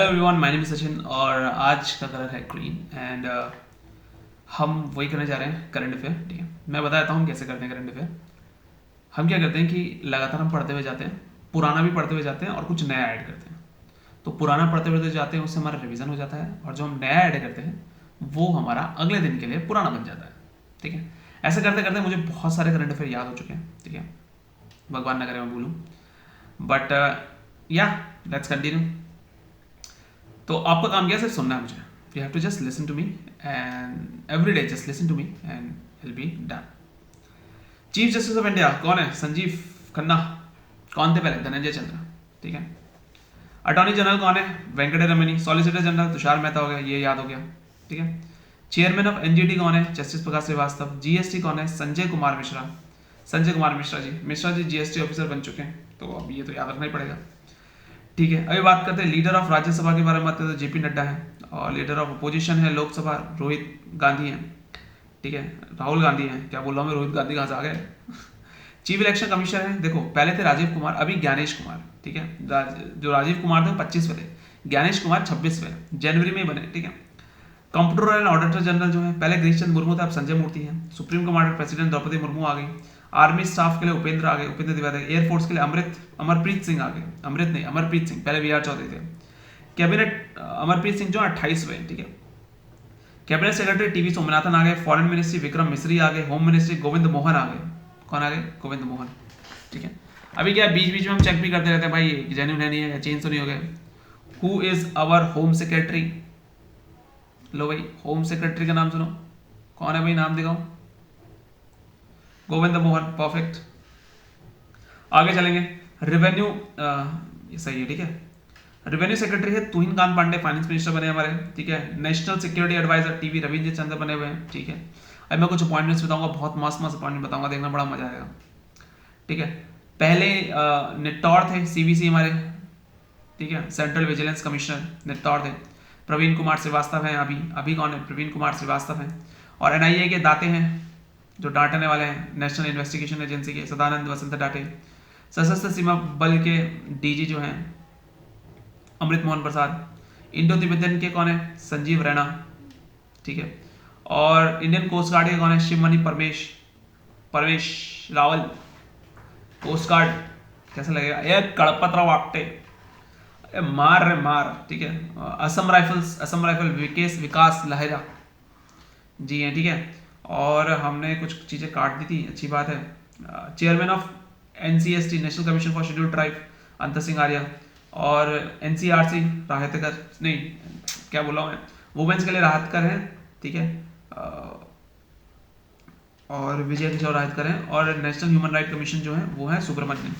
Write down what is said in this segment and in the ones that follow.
Hello everyone, my name is Sachin और आज का कलर है ग्रीन एंड हम वही करने जा रहे हैं करंट अफेयर। ठीक है, मैं बता देता हूँ हम कैसे करते हैं करंट अफेयर। हम क्या करते हैं कि लगातार हम पढ़ते हुए जाते हैं, पुराना भी पढ़ते हुए जाते हैं और कुछ नया ऐड करते हैं। तो पुराना पढ़ते हुए जाते हैं, उससे हमारा रिवीजन हो जाता है, और जो हम नया ऐड करते हैं वो हमारा अगले दिन के लिए पुराना बन जाता है। ठीक है, ऐसे करते करते मुझे बहुत सारे करंट अफेयर याद हो चुके हैं। ठीक है, भगवान ना करे मैं भूलूँ, बट या लेट्स कंटिन्यू। तो आपका काम क्या है, सिर्फ सुनना है मुझे। You have to just listen to me and every day just listen to me and will be done. Chief justice of India कौन है? संजीव खन्ना। कौन थे पहले? धनंजय चंद्र। ठीक है। अटॉर्नी जनरल कौन है? वेंकटे रमनी। सॉलिसिटर जनरल तुषार मेहता हो गया, ये याद हो गया। ठीक है। चेयरमैन ऑफ एनजीटी कौन है? जस्टिस प्रकाश श्रीवास्तव। जीएसटी कौन है? संजय कुमार मिश्रा। संजय कुमार मिश्रा जी जीएसटी ऑफिसर बन चुके हैं, तो अब ये तो याद रखना ही पड़ेगा। ठीक है, अभी बात करते हैं लीडर ऑफ राज्यसभा के बारे में। बात करते हैं तो जेपी नड्डा है, और लीडर ऑफ अपोजिशन है लोकसभा रोहित गांधी है। ठीक है, राहुल गांधी है, क्या बोल रहा हूँ मैं, रोहित गांधी कहाँ से आ गए। चीफ इलेक्शन कमिश्नर है, देखो पहले थे राजीव कुमार, अभी ज्ञानेश कुमार। ठीक है, जो राजीव कुमार थे वो 25वें थे, ज्ञानेश कुमार 26वें जनवरी में बने। ठीक है। कंप्ट्रोलर एंड ऑडिटर जनरल जो है, पहले गिरीशचंद मुर्मू थे, अब संजय मूर्ति हैं। Supreme commander president Droupadi Murmu आ गई। आर्मी स्टाफ के लिए उपेंद्र आ गए, उपेंद्र द्विवेदी। एयरफोर्स के लिए अमरप्रीत सिंह आ गए। अमरप्रीत सिंह, पहले वीआर चौधरी थे। कैबिनेट अमरप्रीत सिंह जो 28वें। ठीक है। कैबिनेट सेक्रेटरी टीवी सोमनाथन आ गए। फॉरेन मिनिस्ट्री विक्रम मिश्री आ गए। होम मिनिस्ट्री गोविंद मोहन आ गए। कौन आ गए? गोविंद मोहन। ठीक है। अभी क्या बीच बीच में हम चेक भी करते रहते हैं भाई, जेन्युइन है नहीं है, चेंज तो नहीं हो गए। Who is our home secretary? लो भाई, होम सेक्रेटरी का नाम सुनो, कौन है भाई, नाम दिखाओ। गोविंद मोहन, परफेक्ट। आगे चलेंगे। रेवेन्यू, ये सही है। ठीक है। रेवेन्यू सेक्रेटरी है तुहिन कांत पांडे, फाइनेंस मिनिस्टर बने हमारे। ठीक है। National security advisor TV Ravindra Chandra बने हुए हैं। ठीक है। अब मैं कुछ अपॉइंटमेंट्स बताऊंगा, बहुत मस्त मस्त अपॉइंटमेंट बताऊंगा, देखना बड़ा मजा आएगा। ठीक है। पहले निट्टौर थे सीवीसी हमारे। ठीक है, सेंट्रल विजिलेंस कमिश्नर निट्टौर थे। प्रवीण कुमार श्रीवास्तव हैं अभी। अभी कौन है? प्रवीण कुमार श्रीवास्तव हैं। और एनआईए के दाते हैं, जो डांटने वाले हैं, नेशनल इन्वेस्टिगेशन एजेंसी के सदानंद वसंत डाटे। सशस्त्र सीमा बल के डीजी जो हैं अमृत मोहन प्रसाद। इंडो तिब्बतन के कौन है? संजीव रैना। ठीक है। और इंडियन कोस्ट गार्ड के कौन है? शिवमणि परवेश रावल। कोस्ट गार्ड कैसा लगेगा? ये कड़पत राव आपटे, मार रे मार। ठीक है। असम राइफल विकास लहरा जी हैं। ठीक है। और हमने कुछ चीज़ें काट दी थी, अच्छी बात है। Chairman of ancestry, national commission for scheduled tribe, अंतर सिंह आर्या। और एनसीआरसी राहतकर, नहीं क्या बोला मैं, वुमेन्स के लिए राहतकर हैं। ठीक है। और विजय किशोर राहतकर हैं। और नेशनल ह्यूमन राइट कमीशन जो है वो है सुब्रमण्यन।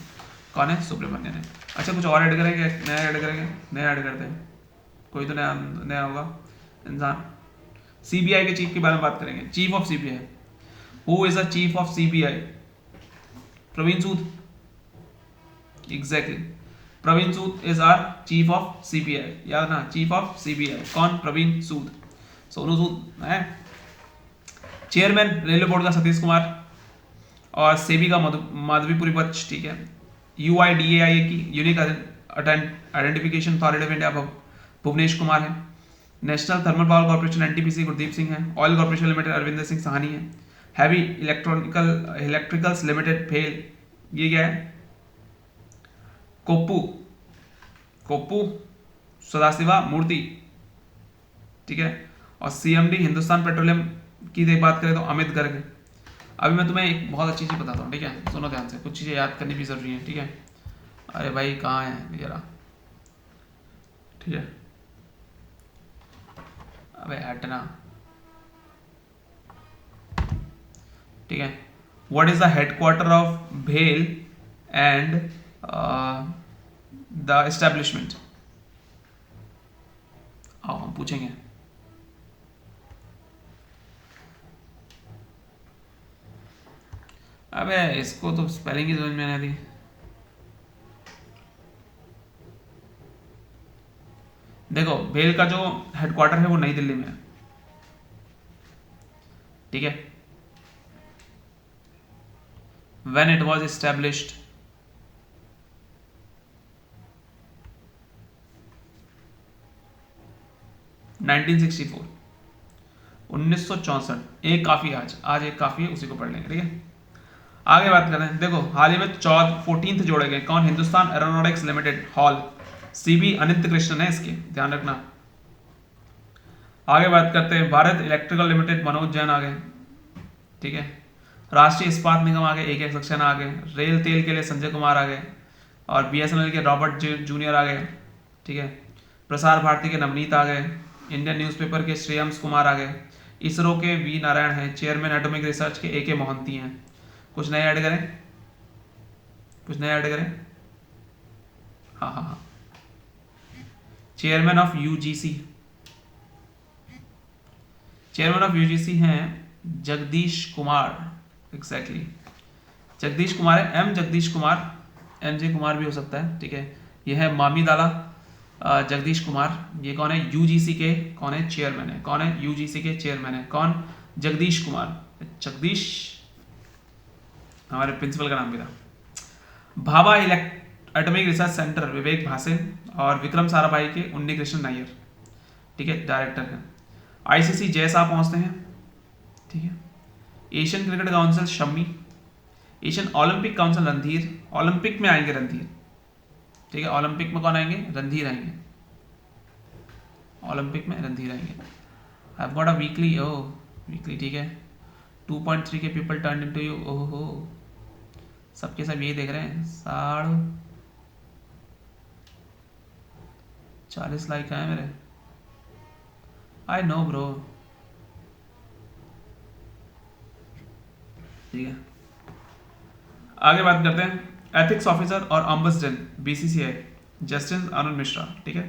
कौन है? सुब्रमण्यन है। अच्छा, कुछ और ऐड करेंगे? नया ऐड करेंगे, नया ऐड करते हैं, कोई तो नया नया होगा इंसान। सीबीआई के चीफ के बारे में बात करेंगे। Chief of CBI, who is the chief of CBI? Praveen Sood, exactly. Praveen Sood is our chief of CBI, याद ना, चीफ ऑफ सीबीआई कौन? प्रवीण सूद, सोनू सूद है। चेयरमैन रेलवे बोर्ड का सतीश कुमार। और सेबी का माधवीपुरी बच्च। ठीक है। यूआईडीएआई की unique identification authority of India Bhuvnesh Kumar है। National thermal power corporation NTPC Gurdeep Singh है। Oil corporation limited Arvinder Singh Sahni है। हैवी इलेक्ट्रिकल्स लिमिटेड फेल, ये क्या है? कोप्पू सदाशिवा मूर्ति। ठीक है। और सीएमडी हिंदुस्तान पेट्रोलियम की बात करें तो अमित गर्ग। अभी मैं तुम्हें एक बहुत अच्छी चीज़ बताता हूँ। ठीक है, सुनो ध्यान से, कुछ चीज़ें याद करनी भी जरूरी है। ठीक है। अरे भाई कहाँ है जरा? ठीक है, अबे हटना। ठीक है। What is the headquarter of भेल एंड द एस्टेब्लिशमेंट? आओ हम पूछेंगे। अबे इसको तो स्पेलिंग ही समझ में नहीं आती। देखो, भेल का जो हेडक्वार्टर है वो नई दिल्ली में है। ठीक है। When it was established? 1964, 1964। एक काफ़ी है, आज एक काफ़ी है, उसी को पढ़ लेंगे, ठीक है। आगे बात करें, देखो हाल ही में 14th जोड़े गए, कौन? Hindustan aeronautics limited, hall, CB Anit Krishnan है इसके, ध्यान रखना। आगे बात करते हैं, भारत इलेक्ट्रिकल लिमिटेड, मनोज जैन आ गए, ठीक है। राष्ट्रीय इस्पात निगम आ गए, एक एक सक्सेना आ गए। रेल तेल के लिए संजय कुमार आ गए, और बीएसएनएल के रॉबर्ट जूनियर आ गए, ठीक है। प्रसार भारती के नवनीत आ गए, इंडियन न्यूज़पेपर के श्रेयंस कुमार आ गए, इसरो के वी नारायण हैं, चेयरमैन एटॉमिक रिसर्च के ए मोहंती हैं। कुछ नए ऐड करें, कुछ नए ऐड करें? हाँ हाँ हाँ, chairman of UGC, chairman of UGC हैं जगदीश कुमार, एग्जैक्टली जगदीश कुमार है, M Jagadesh Kumar, M J Kumar भी हो सकता है, ठीक है। ये है मामी दाला जगदीश कुमार। ये कौन है? यूजीसी के कौन है? चेयरमैन है। कौन है? यूजीसी के चेयरमैन है, कौन? जगदीश कुमार। जगदीश हमारे प्रिंसिपल का नाम भी था। भाभा एटॉमिक रिसर्च सेंटर, विवेक भासे और विक्रम साराभाई के उन्नी कृष्ण नायर, ठीक है, डायरेक्टर हैं। आईसीसी जय साहब पहुंचते हैं, ठीक है। Asian cricket council Shammi, Asian Olympic council Randhir, Olympic में आएंगे रणधीर, ठीक है। ओलंपिक में कौन आएंगे? रणधीर आएंगे, ओलंपिक में रणधीर आएंगे। I have got a weekly, oh weekly, ठीक है। 2.3 के पीपल टर्न इनटू यू, ओहो सबके सब यही देख रहे हैं। 40 लाइक आए मेरे, आई नो ब्रो, ठीक है। आगे बात करते हैं, एथिक्स ऑफिसर और ambassador BCCI justice Anand Mishra, ठीक है।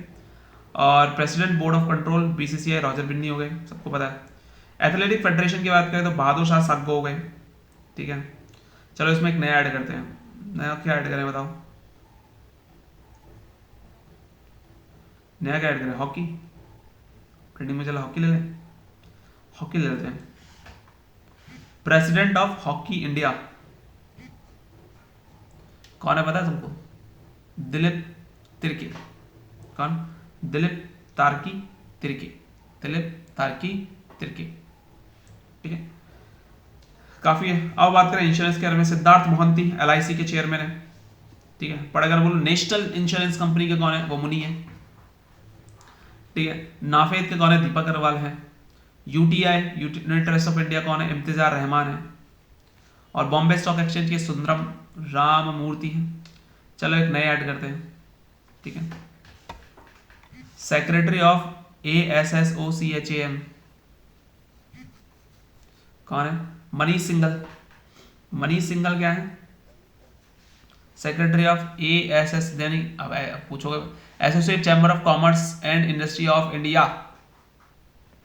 और president board of control BCCI Roger Binny हो गए, सबको पता है। एथलेटिक फेडरेशन की बात करें तो बहादुर शाह साग्गो हो गए, ठीक है। चलो इसमें एक नया ऐड करते हैं, नया क्या ऐड करें बताओ? नया क्या ऐड करें? हॉकी, ट्रेंडिंग में चला, हॉकी ले लें, हॉकी ले लेते हैं। प्रेसिडेंट ऑफ हॉकी इंडिया कौन है पता है तुमको? दिलीप तिर्की। कौन? दिलीप तार्की तिर्की, दिलीप तार्की तिर्की, ठीक है। काफी है। अब बात करें इंश्योरेंस के बारे में, सिद्धार्थ मोहंती एलआईसी के चेयरमैन है, ठीक है। पढ़कर बोलो, नेशनल इंश्योरेंस कंपनी के कौन है? वो मुनी है, ठीक है। नाफेद के कौन है? दीपक अग्रवाल है। UTI United trust of India कौन है? इम्तिजार रहमान है। और बॉम्बे स्टॉक एक्सचेंज के सुंदरम राममूर्ति है। चलो एक नए ऐड करते हैं, ठीक है। सेक्रेटरी ऑफ ASSOCHAM कौन है? मनीष सिंघल। मनीष सिंघल क्या है? सेक्रेटरी ऑफ ASS, यानी अब पूछोगे associate chamber of commerce and industry of India,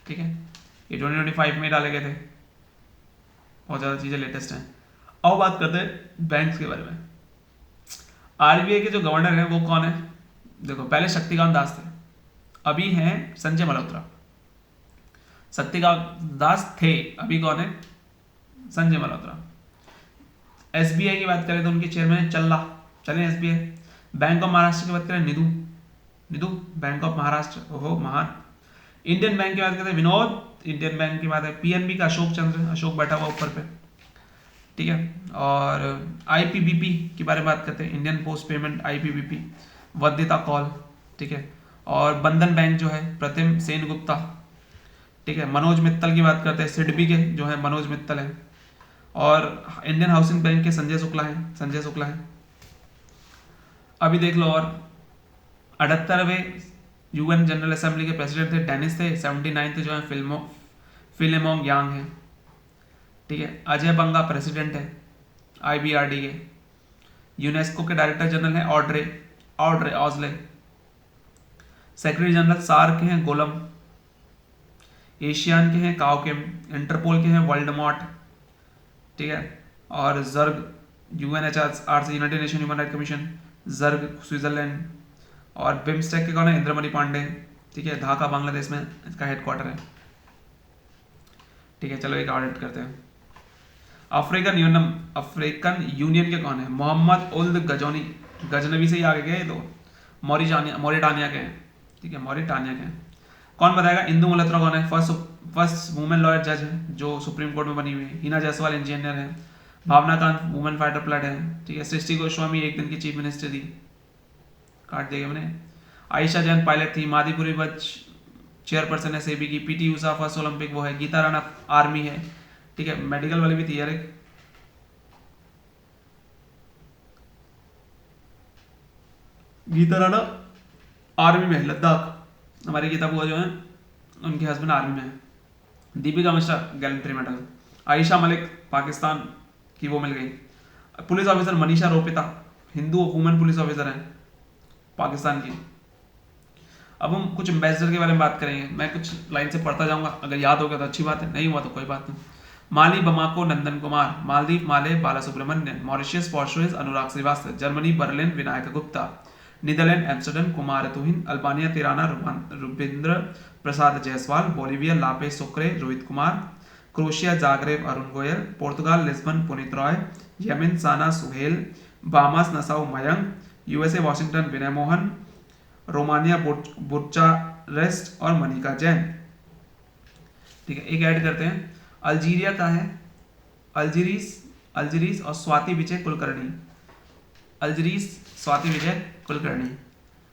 ठीक है। ये 2025 में डाले गए थे, बहुत ज़्यादा चीज़ें लेटेस्ट हैं। अब बात करते हैं बैंक्स के बारे में। आरबीआई के जो गवर्नर हैं वो कौन है? देखो पहले शक्तिकांत दास थे, अभी हैं संजय मल्होत्रा। शक्तिकांत दास थे, अभी कौन है? संजय मल्होत्रा। एसबीआई की बात करें तो उनके चेयरमैन चल्ला, चलें एसबीआई। बैंक ऑफ महाराष्ट्र की बात करें निधु, निधु बैंक ऑफ महाराष्ट्र, ओहो महान। इंडियन बैंक की बात करते हैं विनोद, इंडियन बैंक की बात है। पीएनबी का अशोक चंद्र, अशोक बैठा हुआ ऊपर पे, ठीक है। और आईपीबीपी के बारे में बात करते हैं, इंडियन पोस्ट पेमेंट आईपीबीपी, वद्यता कौल, ठीक है। और बंधन बैंक जो है प्रतिम सेन गुप्ता, ठीक है। मनोज मित्तल की बात करते हैं, सिडबी के जो है मनोज मित्तल है। और इंडियन हाउसिंग बैंक के संजय शुक्ला है, संजय शुक्ला है। अभी देख लो, और 78वें यूएन जनरल असेंबली के प्रेसिडेंट थे डेनिस थे। 79 जो है फिलेमोंग यांग है, ठीक है। अजय बंगा प्रेसिडेंट है आईबीआरडी के। यूनेस्को के डायरेक्टर जनरल हैं ऑड्रे ऑड्रे ऑजले। सेक्रेटरी जनरल सार के हैं गोलम। एशियान के हैं काओकेम। इंटरपोल के हैं वर्ल्डमॉट, ठीक है। और जर्ग UNHRC, united nation human right commission, जर्ग स्विट्जरलैंड। और बिम्स्टेक के कौन है? इंद्रमणि पांडे, ठीक है। ढाका बांग्लादेश में इसका हेडक्वार्टर है, ठीक है। चलो एक ऑडिट करते हैं। अफ्रीकन यूनियन के कौन है? मोहम्मद उल्द गजोनी, गजनवी से ही आगे गए तो मॉरिटानिया के हैं, ठीक है, मॉरिटानिया के हैं। कौन बताएगा? इंदु मल्होत्रा कौन है? फर्स्ट वुमेन लॉयर जज है जो सुप्रीम कोर्ट में बनी हुई है। हिना जायसवाल इंजीनियर है। भावना कांत वुमेन फाइटर प्लट है, ठीक है। सृष्टि गोस्वामी एक दिन की चीफ मिनिस्टर थी, काट दिया मैंने। आयशा जैन पायलट थी। माधुरी बच चेयरपर्सन है सेबी की। पीटी उषा फर्स्ट ओलंपिक वो है। गीता राणा आर्मी है, ठीक है। मेडिकल वाली भी थी यार एक। गीता राणा आर्मी में, लद्दाख। हमारी गीता बुआ जो है उनके हस्बैंड आर्मी में है। Deepika Mishra gallantry medal. आयशा मलिक पाकिस्तान की वो मिल गई। Police officer Manisha Ropeta Hindu women police officer हैं पाकिस्तान की। अब हम कुछ एम्बेसडर के बारे में बात करेंगे। मैं कुछ लाइन से पढ़ता जाऊंगा, अगर याद हो गया तो अच्छी बात है, नहीं हुआ तो कोई बात नहीं। Mali Bamako Nandan Kumar. Maldives Male Bala Subramanian. Mauritius Port Louis Anurag Srivastava. Germany Berlin Vinayak Gupta. Netherland Amsterdam Kumar Tuhin. Albania Tirana Rubindra Prasad Jaiswal. Bolivia La Paz Sucre Rohit Kumar. Croatia Zagreb Arun Goyal. Portugal Lisbon Puneet Roy. Yemen Sanaa Suhel. Bahamas Nassau Mayank. USA Washington Vinay Mohan. Romania Bucharest और मनिका जैन, ठीक है। एक ऐड करते हैं, अल्जीरिया का है अल्जीरिस और स्वाति विजय कुलकर्णी। अल्जीरिस स्वाति विजय कुलकर्णी।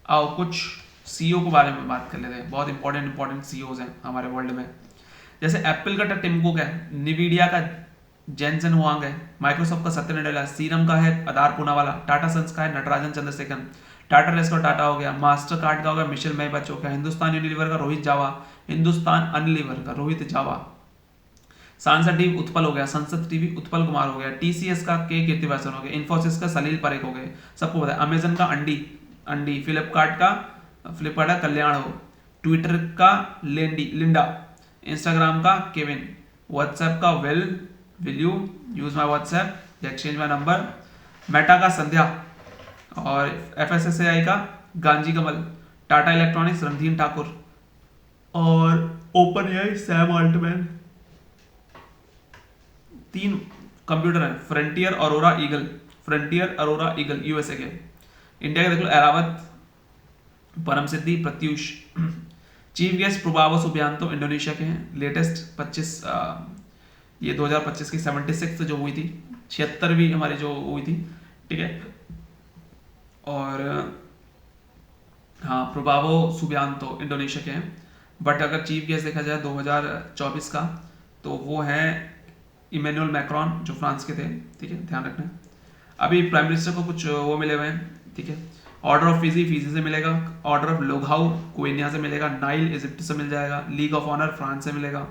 आओ कुछ सीईओ के बारे में बात कर लेते हैं। बहुत इंपॉर्टेंट सीईओज हैं हमारे वर्ल्ड में। जैसे एप्पल का टिम कुक है। निविडिया का जेनसन हुआंग है। माइक्रोसॉफ्ट का सत्य नडेला। सीरम का है अदार पूनावाला। टाटा सन्स का है नटराजन चंद्रशेखरन। टाटा रेस का टाटा हो गया। मास्टर कार्ड का हो गया मिशेल मेहबच हो गया। हिंदुस्तान यूनिलीवर का रोहित जावा। हिंदुस्तान अनलीवर का रोहित जावा। सांसद टीवी उत्पल हो गया। संसद टीवी उत्पल कुमार हो गया। टीसीएस का के कीर्तिवासन हो गया। इन्फोसिस का सलील परेख हो गए, सबको पता है। अमेजन का अंडी। फ्लिपकार्ट का कल्याण हो। ट्विटर का लिंडा। इंस्टाग्राम का केविन। व्हाट्सएप का will you use my WhatsApp या एक्सचेंज माई नंबर। मेटा का संध्या और एफएसएसएआई का गांजी कमल। टाटा इलेक्ट्रॉनिक्स रणधीर ठाकुर और OpenAI Sam Altman. 3 computer है। फ्रंटियर अरोरा ईगल यूएसए के। इंडिया के देख लो Airavat, Param Siddhi, Pratyush. Chief guest Prabowo Subianto Indonesia के हैं। लेटेस्ट 25 ये 2025 की 76 जो हुई थी, 76वीं हमारी जो हुई थी, ठीक है। और हाँ, प्रोबावो सुबियांतो इंडोनेशिया के हैं। बट अगर चीफ गेस्ट देखा जाए 2024 का तो वो है इमैनुअल मैक्रॉन जो फ्रांस के थे, ठीक है, ध्यान रखना। अभी प्राइम मिनिस्टर को कुछ वो मिले हुए हैं, ठीक है। ऑर्डर ऑफ फीजी से मिलेगा। ऑर्डर ऑफ लोगहाउ कुवेनिया से मिलेगा। नाइल इजिप्ट से मिल जाएगा। लीग ऑफ ऑनर फ्रांस से मिलेगा।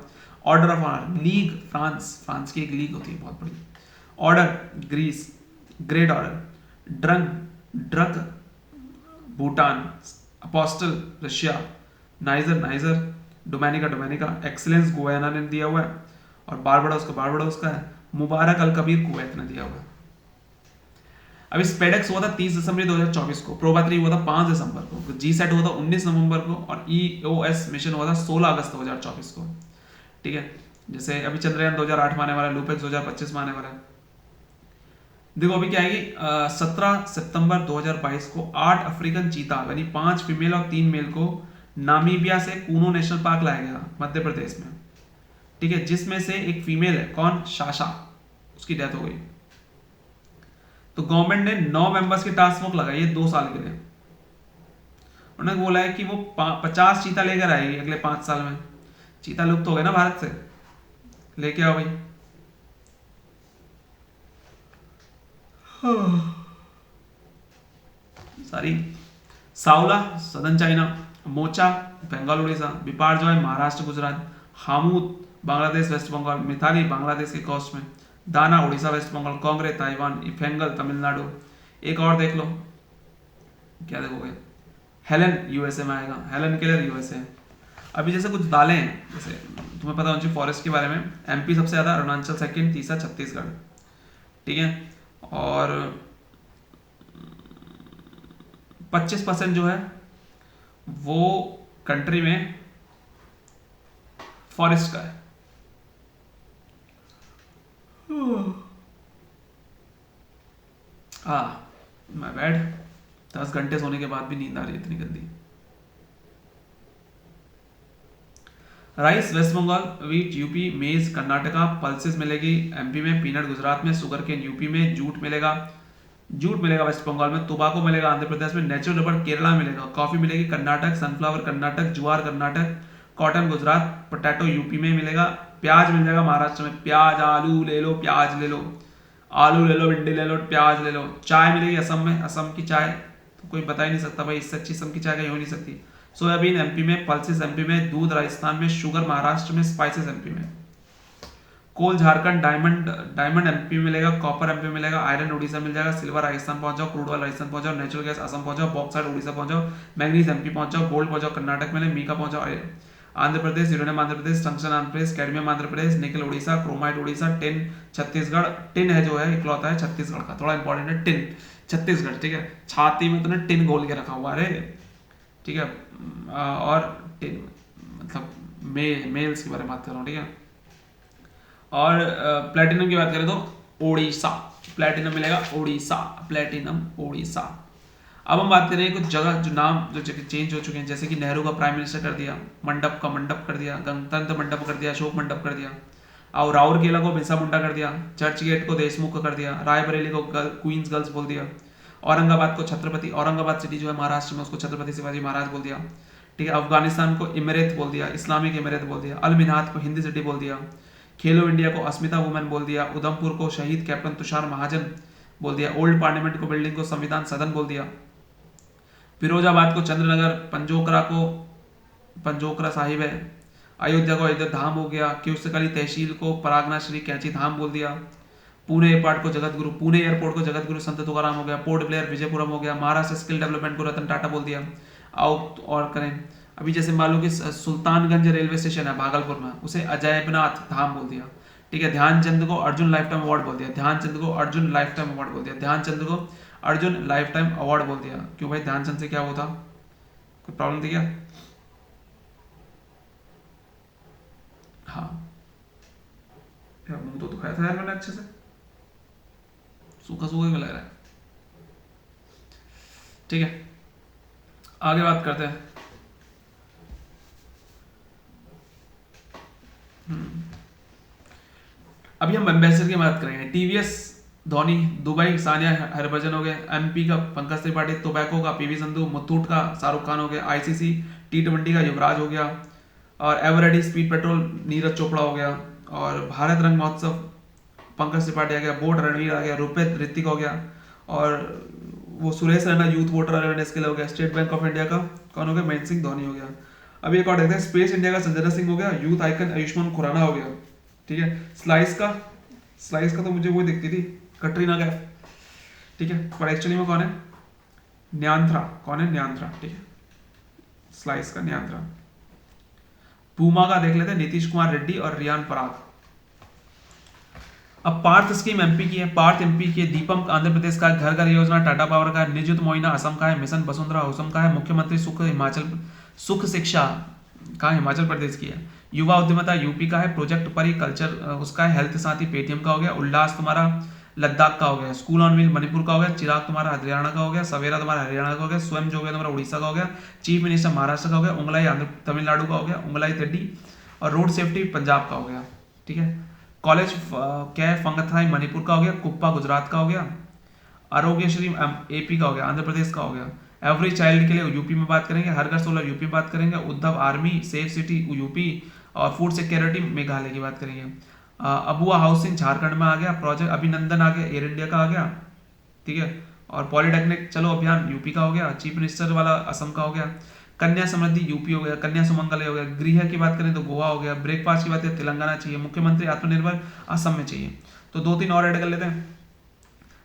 Order of honour league France की एक लीग होती है बहुत बड़ी। Order Greece, great order Druk Bhutan. Apostle Russia. Niger Dominica. Excellence Guyana ने दिया हुआ है। और बारबाडोस का है। मुबारक अल कबीर कुवैत ने दिया हुआ है। अभी स्पेडेक्स हुआ था 30 दिसंबर 2024 को। प्रोबा 3 हुआ था 5 दिसंबर को। जी सेट हुआ था 19 नवंबर को। और ईओएस मिशन हुआ था 16 अगस्त 2024 को, ठीक है। जैसे अभी चंद्रयान 2008 में आने वाला है। लूपेक्स 2025 में आने वाला है। देखो अभी क्या आएगी, 17 सितंबर 2022 को 8 अफ्रीकन चीता यानी 5 फीमेल और 3 मेल को नामीबिया से कूनो नेशनल पार्क लाया गया मध्य प्रदेश में, ठीक है। जिसमें से एक फीमेल है, कौन, शाशा, उसकी डेथ हो गई। तो गवर्नमेंट ने 9 मेंबर्स की टास्क फोर्स लगाई है 2 साल के लिए। उन्होंने बोला है कि वो 50 चीता लेकर आएगी अगले 5 साल में। चीता लुप्त हो गए ना भारत से, लेके आओ भाई। सारी साउला southern China. Mocha Bengal Orissa. Biparjoy Maharashtra Gujarat. हामूद बांग्लादेश वेस्ट बंगाल। मिथाली बांग्लादेश के कोस्ट में। Dana Orissa West Bengal. कांग्रे ताइवान। इफेंगल तमिलनाडु। एक और देख लो, क्या देखोगे, हेलन यूएसए में आएगा। Helen Keller USA. अभी जैसे कुछ दालें हैं, जैसे तुम्हें पता होना फॉरेस्ट के बारे में। एमपी सबसे ज्यादा, अरुणाचल सेकंड, तीसरा छत्तीसगढ़, ठीक है। और 25% जो है वो कंट्री में फॉरेस्ट का है। माय बैड, 10 घंटे सोने के बाद भी नींद आ रही है इतनी गंदी। Rice West Bengal, wheat UP, maize Karnataka, pulses मिलेगी एमपी में, पीनट गुजरात में, शुगर केन यूपी में, जूट मिलेगा वेस्ट बंगाल में, टोबाको मिलेगा आंध्र प्रदेश में, नेचुरल रबर केरला मिलेगा, कॉफी मिलेगी कर्नाटक, सनफ्लावर कर्नाटक, ज्वार Karnataka, cotton Gujarat, potato UP में मिलेगा, प्याज मिल जाएगा महाराष्ट्र में, प्याज आलू ले लो, प्याज ले लो, आलू ले लो, भिंडी ले लो, प्याज ले लो। चाय मिलेगी असम में, असम की चाय तो कोई बता ही नहीं सकता भाई, इससे अच्छी असम की चाय कहीं हो नहीं सकती। सोयाबीन एमपी में, पल्सेस एमपी में, दूध राजस्थान में, शुगर महाराष्ट्र में, स्पाइसेस एमपी में, कोल झारखंड, डायमंड एमपी में मिलेगा, कॉपर एमपी में मिलेगा, आयरन उड़ीसा मिल जाएगा, सिल्वर राजस्थान पहुंच जाओ, क्रूड ऑयल राजस्थान पहुंच जाओ, नेचुरल गैस असम पहुंच जाओ, बॉक्साइट उड़ीसा पहुंच जाओ, मैग्नीज एमपी पहुंच जाओ, गोल्ड पहुंच जाओ कर्नाटक में, मीका पहुंच जाओ Andhra Pradesh, uranium Andhra Pradesh, tungsten Andhra Pradesh, cadmium Andhra Pradesh, निकल Orissa, chromite Orissa, tin Chhattisgarh. Tin है जो है इकलौता है छत्तीसगढ़ का, थोड़ा इंपॉर्टेंट है टिन छत्तीसगढ़, ठीक है। छाती में तो टिन घोल के रखा हुआ है, ठीक है। और टिन मतलब मेल्स के बारे में बात कर रहा हूँ, ठीक है। और प्लेटिनम की बात करें तो ओडिशा, प्लेटिनम मिलेगा ओडिशा, प्लेटिनम ओडिशा। अब हम बात करें कुछ जगह जो नाम जो जगह चेंज हो चुके हैं, जैसे कि नेहरू का प्राइम मिनिस्टर कर दिया, मंडप का मंडप कर दिया, गणतंत्र मंडप कर दिया, अशोक मंडप कर दिया, और राउरकेला को बिरसा मुंडा कर दिया, चर्च गेट को देशमुख का कर दिया, रायबरेली को क्वींस गर्ल्स बोल दिया, औरंगाबाद को छत्रपति, औरंगाबाद सिटी जो है महाराष्ट्र में उसको छत्रपति शिवाजी महाराज बोल दिया, ठीक है। अफगानिस्तान को इमरेत बोल दिया, इस्लामिक इमरेत बोल दिया, अल मिन्हात को हिंदी सिटी बोल दिया, खेलो इंडिया को अस्मिता वुमेन बोल दिया, उधमपुर को शहीद कैप्टन तुषार महाजन बोल दिया, ओल्ड पार्लियामेंट को बिल्डिंग को संविधान सदन बोल दिया, फिरोजाबाद को चंद्रनगर, पंजोकरा को पंजोकरा साहिब है, अयोध्या को अयोध्या धाम हो गया, क्यूसकली तहसील को परागना श्री कैंची धाम बोल दिया, पुणे एयरपोर्ट को जगतगुरु, पुणे एयरपोर्ट को जगतगुरु संत तुकाराम हो गया, पोर्ट ब्लेयर विजयपुरम हो गया, महाराष्ट्र स्किल डेवलपमेंट को रतन टाटा बोल दिया। आओ और करें, अभी जैसे मान लो कि सुल्तानगंज रेलवे स्टेशन है भागलपुर में, उसे अजयबनाथ धाम बोल दिया, ठीक है। ध्यानचंद को अर्जुन लाइफ टाइम अवार्ड बोल दिया, ध्यानचंद को अर्जुन लाइफ टाइम अवार्ड बोल दिया, ध्यानचंद को अर्जुन लाइफ टाइम अवार्ड बोल दिया। क्यों भाई, ध्यानचंद से क्या हुआ था, कोई प्रॉब्लम थी क्या? हाँ यार, मुंह तो खाया था यार मैंने अच्छे से, सूखा सूखा क्यों लग रहा है, ठीक है। आगे बात करते हैं। अभी हम एम्बेसडर की बात करेंगे। टीवीएस धोनी, दुबई सानिया हरभजन हो गए, एमपी का पंकज त्रिपाठी, टोबैको का पीवी संधू, मुथूट का शाहरुख खान हो गया, आईसीसी T20 का युवराज हो गया, और Eveready speed petrol Neeraj Chopra हो गया, और भारत रंग महोत्सव पंकज त्रिपाठी आ गया, बोर्ड रणवीर आ गया, रुपे ऋतिक हो गया, और वो Suresh Raina youth voter awareness के लिए हो गया। स्टेट बैंक ऑफ इंडिया का कौन हो गया, महेंद्र सिंह धोनी हो गया। अभी एक और देखते हैं, स्पेस इंडिया का संजय सिंह हो गया, यूथ आइकन आयुष्मान खुराना हो गया, ठीक है। स्लाइस का तो मुझे वो दिखती थी कटरीना कैफ, ठीक है, पर एक्चुअली में कौन है, न्यांत्रा, कौन है न्यांत्रा, ठीक है, स्लाइस का न्यांत्रा। पूमा का देख लेते हैं, नीतीश कुमार रेड्डी और रियान पराग। अब पार्थ स्कीम एमपी की है, पार्थ एमपी की है, दीपम आंध्र प्रदेश का है, घर घर योजना टाटा पावर का है, निजुत मोइना असम का है, मिशन वसुंधरा असम का है, मुख्यमंत्री सुख शिक्षा का हिमाचल प्रदेश की है, युवा उद्यमिता यूपी का है, प्रोजेक्ट परी कल्चर उसका है, हेल्थ साथी पेटीएम का हो गया, उल्लास तुम्हारा लद्दाख का हो गया, स्कूल ऑन व्हील मणिपुर का हो गया, चिराग तुम्हारा हरियाणा का हो गया, सवेरा तुम्हारा हरियाणा का हो गया, स्वयं जो हो गया तुम्हारा उड़ीसा का हो गया, चीफ मिनिस्टर महाराष्ट्र का हो गया, उंगलाई आंध्र तमिलनाडु का हो गया, उंगलाई तेड्डी, और रोड सेफ्टी पंजाब का हो गया, ठीक है। कॉलेज क्या है, फंगथाई मणिपुर का हो गया, कुप्पा गुजरात का हो गया, आरोग्यश्री एपी का हो गया, आंध्र प्रदेश का हो गया। एवरी चाइल्ड के लिए यूपी में बात करेंगे, हर घर सोलर यूपी में बात करेंगे, Uddhav army safe city UP, और फूड सिक्योरिटी मेघालय की बात करेंगे। अबुआ हाउसिंग झारखंड में आ गया, प्रोजेक्ट अभिनंदन आ गया, एयर इंडिया का आ गया, ठीक है। और पॉलिटेक्निक चलो अभियान यूपी का हो गया, चीफ मिनिस्टर वाला असम का हो गया, कन्या समृद्धि यूपी हो गया, कन्या सुमंगल हो गया, गृह की बात करें तो गोवा हो गया, ब्रेकफास्ट की बात करें तेलंगाना चाहिए, मुख्यमंत्री आत्मनिर्भर असम में चाहिए। तो 2-3 और ऐड कर लेते हैं।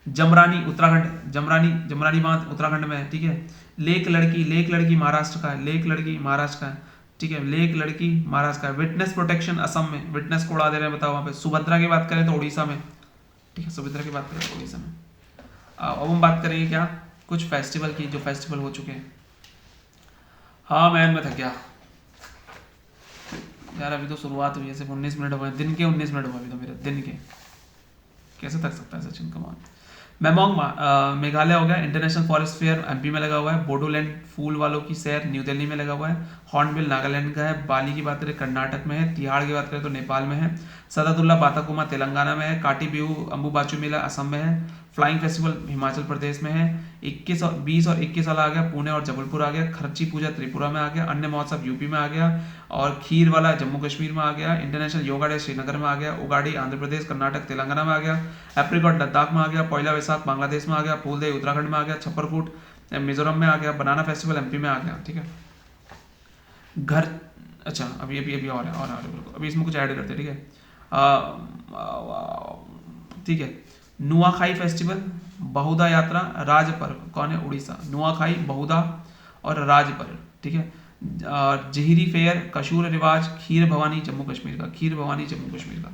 जमरानी उत्तराखंड, जमरानी बांध उत्तराखंड में है, ठीक है। लेक लड़की महाराष्ट्र का है, लेक लड़की महाराष्ट्र का है, ठीक है, लेक लड़की महाराष्ट्र का है। विटनेस प्रोटेक्शन असम में, विटनेस को उड़ा दे रहे हैं, बताओ वहां पे। सुभद्रा की बात करें तो उड़ीसा में, ठीक है, सुभद्रा की बात करें तो उड़ीसा में। अब हम बात करेंगे क्या, कुछ फेस्टिवल की, जो फेस्टिवल हो चुके हैं। हाँ मैन, मैं थक गया यार, अभी तो शुरुआत हुई है, सिर्फ 19 मिनट हो गए, दिन के 19 मिनट हुआ अभी तो मेरे दिन के, कैसे थक सकता है सचिन, कमान। मैमोंग मेघालय हो गया। इंटरनेशनल फॉरेस्ट फेयर एमपी में लगा हुआ है। बोडोलैंड फूल वालों की सैर न्यू दिल्ली में लगा हुआ है। हॉर्नबिल नागालैंड का है। बाली की बात करें कर्नाटक में है। तिहाड़ की बात करें तो नेपाल में है। सदातुल्ला बाताकुमा तेलंगाना में है। काटी बिहू अम्बुबाचू मेला असम में है। फ्लाइंग फेस्टिवल हिमाचल प्रदेश में है। 21 और 20 और 21 वाला आ गया पुणे और जबलपुर आ गया। खर्ची पूजा त्रिपुरा में आ गया। अन्य महोत्सव यूपी में आ गया। और खीर वाला जम्मू कश्मीर में आ गया। इंटरनेशनल योगा डे श्रीनगर में आ गया। उगाड़ी आंध्र प्रदेश कर्नाटक तेलंगाना में आ गया। एप्रिकॉट लद्दाख में आ गया। पौला वैसाख बांग्लादेश में आ गया। फूलदेई उत्तराखंड में आ गया। छप्परकूट मिजोरम में आ गया। बनाना फेस्टिवल एमपी में आ गया। ठीक है। घर अच्छा अभी अभी अभी और आ रहा है। अभी इसमें कुछ ऐड करते हैं। ठीक है। ठीक है। नुआखाई फेस्टिवल, बहुदा यात्रा, राज पर्व कौन है? उड़ीसा। नुआखाई, बहुदा और राज पर्व। ठीक है। और जहिरी फेयर, कशूर रिवाज, खीर भवानी जम्मू कश्मीर का। खीर भवानी जम्मू कश्मीर का।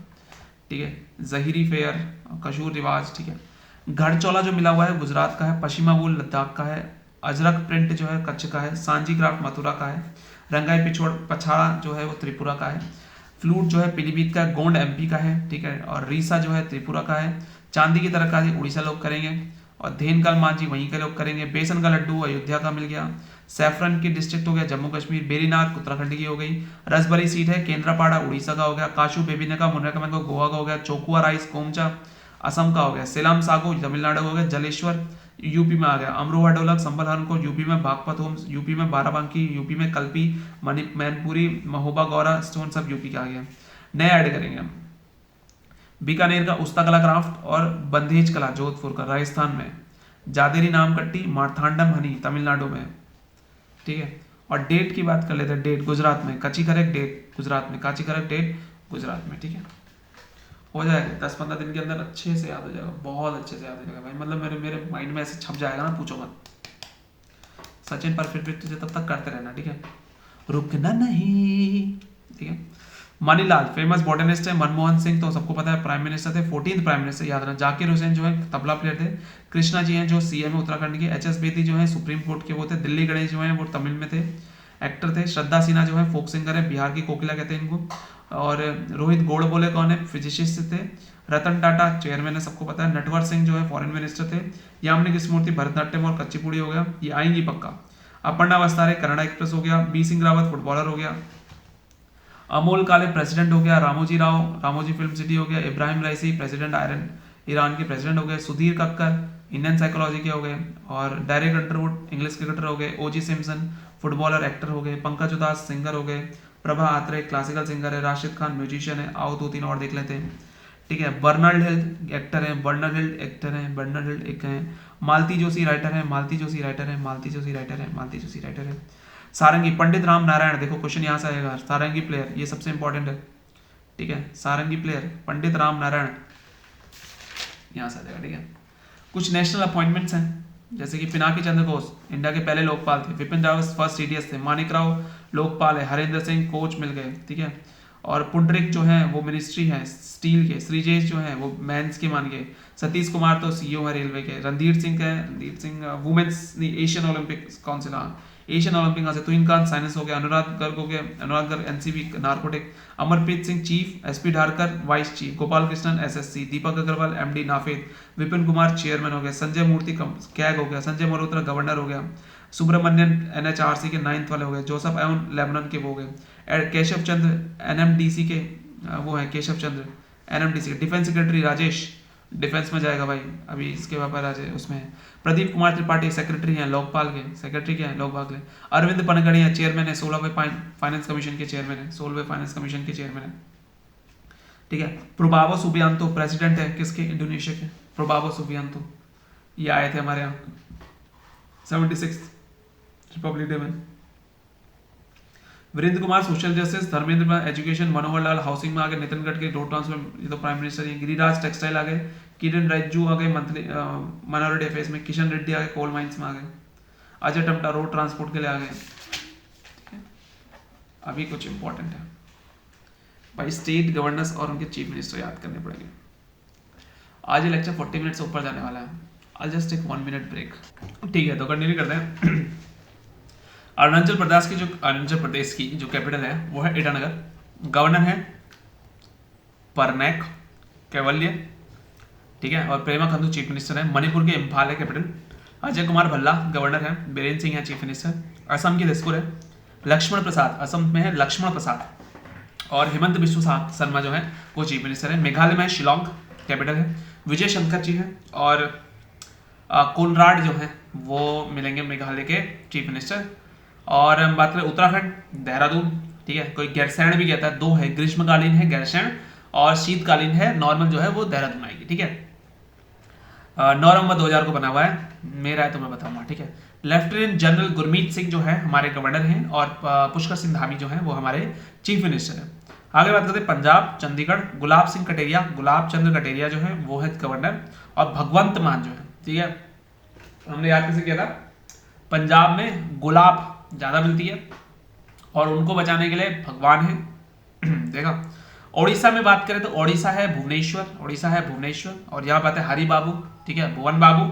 ठीक है। जहिरी फेयर, कशूर रिवाज। ठीक है। घड़चौला जो मिला हुआ है गुजरात का है। पश्चिमा वूल लद्दाख का है। अजरक प्रिंट जो है कच्छ का है। सांजी क्राफ्ट मथुरा का है। रंगाई पिछोड़ पछाड़ा जो है वो त्रिपुरा का है। फ्लूट जो है पीलीभीत का है। गोंड एमपी का है। ठीक है। और रीसा जो है त्रिपुरा का है। चांदी की तरकारी उड़ीसा लोग करेंगे। और धेनकाल मांझी वहीं के लोग करेंगे। बेसन का लड्डू अयोध्या का मिल गया। सैफरन की डिस्ट्रिक्ट हो गया जम्मू कश्मीर। बेरीनाग उत्तराखंड की हो गई। रसभरी सीट है केंद्रापाड़ा उड़ीसा का हो गया। काशू बेबीने का मुन्नाकमन को गोवा का हो गया। चोकुआ राइस कोमचा असम का हो गया। सेलाम सागो तमिलनाडु हो गया। जलेश्वर यूपी में आ गया। अमरोहा ढोलक संबल हरण को यूपी में। बागपत होम्स यूपी में। बाराबंकी यूपी में। कल्पी मैनपुरी महोबा गौरा स्टोन सब यूपी का आ गया। नए ऐड करेंगे हम। बीकानेर का उस्ता कला क्राफ्ट और बंधेज कला जोधपुर का राजस्थान में। जादेरी नाम कट्टी मारथांडम हनी तमिलनाडु में। ठीक है। और डेट की बात कर लेते हैं। डेट गुजरात में कच्ची करेक्ट डेट गुजरात में। काची करेक्ट डेट गुजरात में। ठीक है। हो जाएगा 10-15 दिन के अंदर अच्छे से याद हो जाएगा। बहुत अच्छे से याद हो जाएगा भाई। मतलब मेरे मेरे माइंड में ऐसे छप जाएगा ना, पूछो मत। सचिन परफेक्ट तुझे तब तक करते रहना। ठीक है। रुकना नहीं। ठीक है। मनीलाल फेमस बॉटनिस्ट है। मनमोहन सिंह तो सबको पता है प्राइम मिनिस्टर थे। 14th प्राइम मिनिस्टर याद रखना। जाकिर हुसैन जो है तबला प्लेयर थे। कृष्णा जी हैं जो सीएम है उत्तराखंड के। एच एस बेदी जो है सुप्रीम कोर्ट के वो थे। दिल्ली गणेश जो है वो तमिल में थे, एक्टर थे। श्रद्धा सिन्हा जो है फोक सिंगर है, बिहार की कोकिला कहते हैं इनको। और रोहित गोड़बोले कौन है? फिजिशिस्ट थे। रतन टाटा चेयरमैन है, सबको पता है। नटवर सिंह जो है फॉरेन मिनिस्टर थे। यामिनी कृष्णमूर्ति भरतनाट्यम और कच्चीपुड़ी हो गया, ये आएंगी पक्का। अपर्णा वस्तारे कनाडा एक्सप्रेस हो गया। बी सिंह रावत फुटबॉलर हो गया। अमोल काले प्रेसिडेंट हो गया। रामोजी राव रामोजी फिल्म सिटी हो गया। इब्राहिम राइसी प्रेसिडेंट आयरन ईरान के प्रेसिडेंट हो गए। सुधीर कक्कर इंडियन साइकोलॉजी के हो गए। और डायरेक्ट अंडरवुड इंग्लिश क्रिकेटर हो गए। ओजी सिम्पसन फुटबॉलर एक्टर हो गए। पंकज उदास सिंगर हो गए। प्रभा आत्रे क्लासिकल सिंगर है। राशिद खान म्यूजिशियन है। आओ 2-3 और देख लेते हैं। ठीक है। बर्नर्ड हिल एक्टर है। बर्नर्ड हिल एक्टर है। बर्नर्ड हिल एक है। मालती जोशी राइटर है। मालती जोशी राइटर है। मालती जोशी राइटर है। मालती जोशी राइटर है। सारंगी पंडित राम नारायण, देखो क्वेश्चन यहाँ से आएगा। सारंगी प्लेयर ये सबसे इंपॉर्टेंट है। ठीक है। सारंगी प्लेयर पंडित राम नारायण यहाँ से आ जाएगा। ठीक है। कुछ नेशनल अपॉइंटमेंट्स हैं जैसे कि पिनाकी चंद्र घोष इंडिया के पहले लोकपाल थे। विपिन रावत फर्स्ट सीडीएस थे। मानिक राव लोकपाल है। हरेंद्र सिंह कोच मिल गए। ठीक है। और पुंडरिक जो है वो मिनिस्ट्री है स्टील के। श्रीजेश जो है वो मेंस के मान गए। सतीश कुमार तो सीईओ है रेलवे के। रणधीर सिंह है। Randhir Singh women's Asian Olympic council, Asian Olympic से। तुहिनकांत साइंस हो गया। अनुराग गर्ग हो गया। Anurag Garg NCB narcotic. Amarpreet Singh chief. SP Dharkar vice chief. Gopal Krishnan SSC. Deepak Agarwal MD NAFED. Vipin Kumar chairman हो गया। संजय मूर्ति कैग हो गया। संजय मल्होत्रा गवर्नर हो गया। सुब्रमण्यन एनएचआरसी के 9th वाले हो गए। जोसेफ एवन लेबनान के वो हो गए। केशव चंद्र एनएमडीसी के वो है। केशव चंद्र एनएमडीसी के। डिफेंस सेक्रेटरी राजेश डिफेंस में जाएगा भाई, अभी इसके व्यापार आज उसमें है। प्रदीप कुमार त्रिपाठी सेक्रेटरी हैं लोकपाल के। सेक्रेटरी क्या है? लोकपाल के। अरविंद पनगड़िया चेयरमैन है। 16वें फाइनेंस कमीशन के चेयरमैन है। 16वें फाइनेंस कमीशन के चेयरमैन है। ठीक है। प्रोबावो सुबियांतो प्रेसिडेंट है किसके? इंडोनेशिया के। प्रोबावो सुबियांतो ये आए थे हमारे यहाँ 76 रिपब्लिक डे में। Virendra Kumar social justice. Dharmendra education. Manohar Lal housing में आ गए। नितिन गडकरी रोड ट्रांसपोर्ट, ये तो प्राइम मिनिस्टर है। गिरिराज टेक्सटाइल आ गए। किरण रिजिजू आ गए मंथली माइनॉरिटी अफेयर्स में। किशन रेड्डी आ गए कोल माइंस में आ गए। अजय टमटा रोड ट्रांसपोर्ट के लिए आ गए। ठीक है। अभी कुछ इंपॉर्टेंट है भाई, स्टेट गवर्नर्स और उनके चीफ मिनिस्टर याद करने पड़ेंगे। आज ये लेक्चर 40 मिनट से ऊपर जाने वाला है। I just take 1 minute break. ठीक है, तो कंटिन्यू करते हैं। अरुणाचल प्रदेश की जो कैपिटल है वो है ईटानगर। गवर्नर है परनैक कैवल्य। ठीक है। और पेमा खंडू चीफ मिनिस्टर है। मणिपुर के इम्फाल है कैपिटल। अजय कुमार भल्ला गवर्नर है। बीरेन सिंह है चीफ मिनिस्टर। असम की दिसपुर है। लक्ष्मण प्रसाद असम में है, लक्ष्मण प्रसाद। और हेमंत बिश्व शर्मा जो है वो चीफ मिनिस्टर है। मेघालय में शिलोंग कैपिटल है। विजय शंकर जी हैं। और कोनराड जो है वो मिलेंगे मेघालय के चीफ मिनिस्टर। और हम बात करें उत्तराखंड, देहरादून, ठीक है। कोई गैरसैंण भी कहता है, दो है, ग्रीष्मकालीन है गैरसैंण और शीतकालीन है नॉर्मल जो है वो देहरादून आएगी, ठीक है। 9 नवंबर 2000 को बना हुआ है, मेरा है तो मैं बताऊंगा, ठीक है। लेफ्टिनेंट जनरल गुरमीत सिंह जो है हमारे गवर्नर हैं और पुष्कर सिंह धामी जो है वो हमारे चीफ मिनिस्टर हैं। आगे बात करते हैं पंजाब, चंडीगढ़, गुलाब सिंह कटेरिया, गुलाब चंद्र कटेरिया जो है वो है गवर्नर। और भगवंत मान जो है, ठीक है, हमने याद कैसे किया था, पंजाब में गुलाब ज्यादा मिलती है और उनको बचाने के लिए भगवान है देखा। ओडिशा में बात करें तो ओडिशा है भुवनेश्वर, ओडिशा है भुवनेश्वर। और यहाँ बात है हरि बाबू, ठीक है, भुवन बाबू,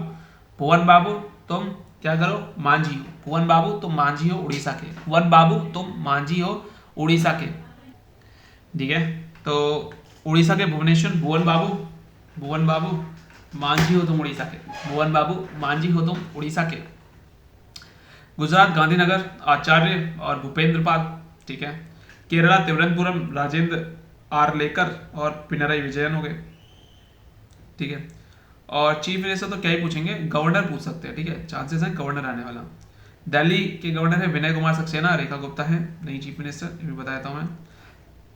भुवन बाबू तुम क्या करो, मांझी हो, भुवन बाबू तुम मांझी हो उड़ीसा के, भुवन बाबू तुम मांझी हो उड़ीसा के, ठीक है। तो उड़ीसा के भुवनेश्वर भुवन बाबू, भुवन बाबू मांझी हो तुम उड़ीसा के, भुवन बाबू मांझी हो तुम उड़ीसा के। गुजरात गांधीनगर आचार्य और भूपेंद्र पाल, ठीक है। केरला तिरुवनंतपुरम राजेंद्र आर्लेकर और पिनराई विजयन हो गए, ठीक है। और चीफ मिनिस्टर तो क्या ही पूछेंगे, गवर्नर पूछ सकते हैं, ठीक है, चांसेस है गवर्नर आने वाला। दिल्ली के गवर्नर है विनय कुमार सक्सेना, रेखा गुप्ता है नई चीफ मिनिस्टर, ये भी बता देता हूँ मैं।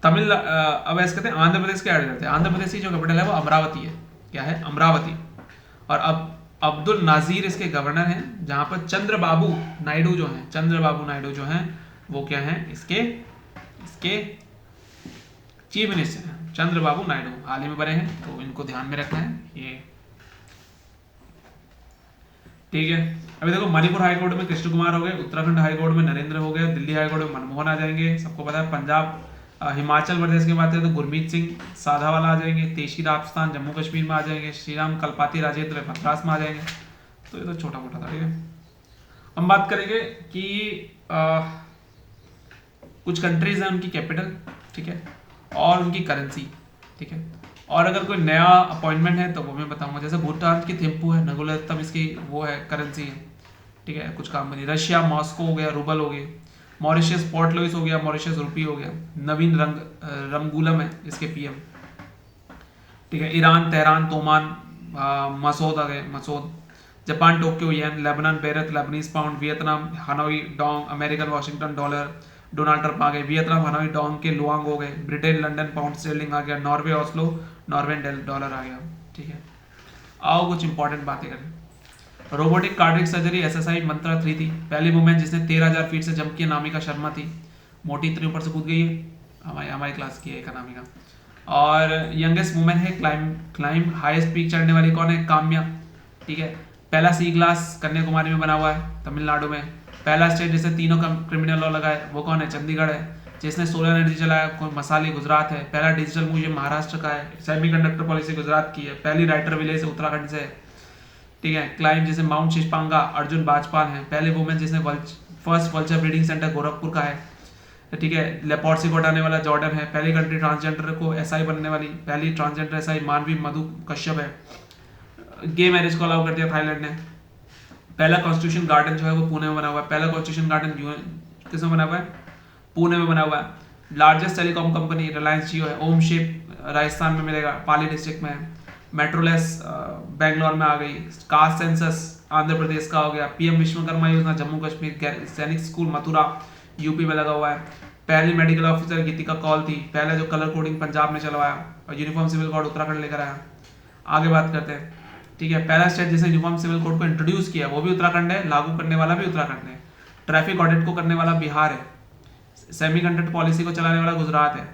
तमिल अब ऐसे कहते हैं आंध्र प्रदेश के ऐड करते हैं। आंध्र प्रदेश की जो कैपिटल है वो अमरावती है, क्या है, अमरावती। और अब अब्दुल नाजीर इसके गवर्नर हैं, जहां पर चंद्रबाबू नायडू जो हैं, चंद्रबाबू नायडू जो हैं वो क्या हैं, इसके चीफ मिनिस्टर हैं। चंद्रबाबू नायडू हाल ही में बने हैं, तो इनको ध्यान में रखना है ये, ठीक है। अभी देखो मणिपुर हाईकोर्ट में कृष्ण कुमार हो गए, उत्तराखंड हाईकोर्ट में नरेंद्र हो गए, दिल्ली हाईकोर्ट में मनमोहन आ जाएंगे, सबको पता है। पंजाब हिमाचल प्रदेश की बात करें तो गुरमीत सिंह साधावाला आ जाएंगे, तेशी राजस्थान जम्मू कश्मीर में आ जाएंगे, श्रीराम कलपाती राजेंद्र मद्रास में आ जाएंगे। तो ये तो छोटा मोटा था, ठीक है। हम बात करेंगे कि कुछ कंट्रीज हैं उनकी कैपिटल, ठीक है, और उनकी करेंसी, ठीक है। और अगर कोई नया अपॉइंटमेंट है तो वो मैं बताऊंगा। जैसे भूटान की थिम्पू है, नगोलेतम इसकी वो है करेंसी है, ठीक है, कुछ काम बनी। रशिया मॉस्को हो गया, रूबल हो गई। मॉरिशस पोर्ट लुइस हो गया, मॉरिशस रुपी हो गया। नवीन रंगूलम है इसके पीएम, ठीक है। ईरान तेहरान तोमान मसूद आ गए, Masoud. Japan Tokyo yen, Lebanon Beirut Lebanese pound, Vietnam Hanoi dong, American Washington dollar, Donald Trump आ गए। वियतनाम हनोई डोंग के लुआंग हो गए। ब्रिटेन लंदन पाउंड स्टर्लिंग आ गया। नॉर्वे ऑस्लो नॉर्वेन डॉलर आ गया, ठीक है। आओ कुछ इंपॉर्टेंट बातें करें। Robotic cardiac surgery SSI Mantra 3 थी, पहली वुमेन जिसने 13,000 फीट से जंप किया नामिका शर्मा थी, मोटी इतनी ऊपर से कूद गई है, हमारी क्लास की है एक नामिका। और यंगेस्ट वुमेन है क्लाइम हाईएस्ट पीक चढ़ने वाली कौन है, काम्या, ठीक है। पहला सी ग्लास कन्याकुमारी में बना हुआ है तमिलनाडु में। पहला स्टेट जिसने तीनों क्रिमिनल लॉ लगाए वो कौन है, चंडीगढ़ है। जिसने सोलर एनर्जी चलाया कोई मसाली गुजरात है। पहला डिजिटल म्यूजियम महाराष्ट्र का है। सेमीकंडक्टर पॉलिसी गुजरात की है। पहली राइटर विलेज उत्तराखंड से है, ठीक है। क्लाइम जिसे माउंट शीशपांगा अर्जुन बाजपाल हैं। पहले वुमेन जिसने first vulture breeding centre Gorakhpur का है, ठीक है। लेपोर्सी को हटाने वाला जॉर्डन है। पहली कंट्री ट्रांसजेंडर को एसआई बनने वाली पहली ट्रांसजेंडर एसआई मानवी मधु कश्यप है। गे मैरिज को अलाउ कर दिया थाईलैंड ने। पहला कॉन्स्टिट्यूशन गार्डन जो है वो पुणे में बना हुआ है। पहला कॉन्स्टिट्यूशन गार्डन किस में बना हुआ है, पुणे में बना हुआ है। लार्जेस्ट टेलीकॉम कंपनी रिलायंस जियो है। ओम शेप राजस्थान में मिलेगा, पाली डिस्ट्रिक्ट में है। मेट्रोलेस बेंगलोर में आ गई। कास्ट सेंसस आंध्र प्रदेश का हो गया। पीएम विश्वकर्मा योजना जम्मू कश्मीर। सैनिक स्कूल मथुरा यूपी में लगा हुआ है। पहली मेडिकल ऑफिसर गीतिका कौल थी। पहला जो कलर कोडिंग पंजाब में चलवाया और यूनिफॉर्म सिविल कोड उत्तराखंड लेकर आया। आगे बात करते हैं, ठीक है। पहला स्टेट जिसने यूनिफॉर्म सिविल कोड को इंट्रोड्यूस किया वो भी उत्तराखंड है, लागू करने वाला भी उत्तराखंड है। ट्रैफिक ऑडिट को करने वाला बिहार है। सेमीकंडक्टर पॉलिसी को चलाने वाला गुजरात है।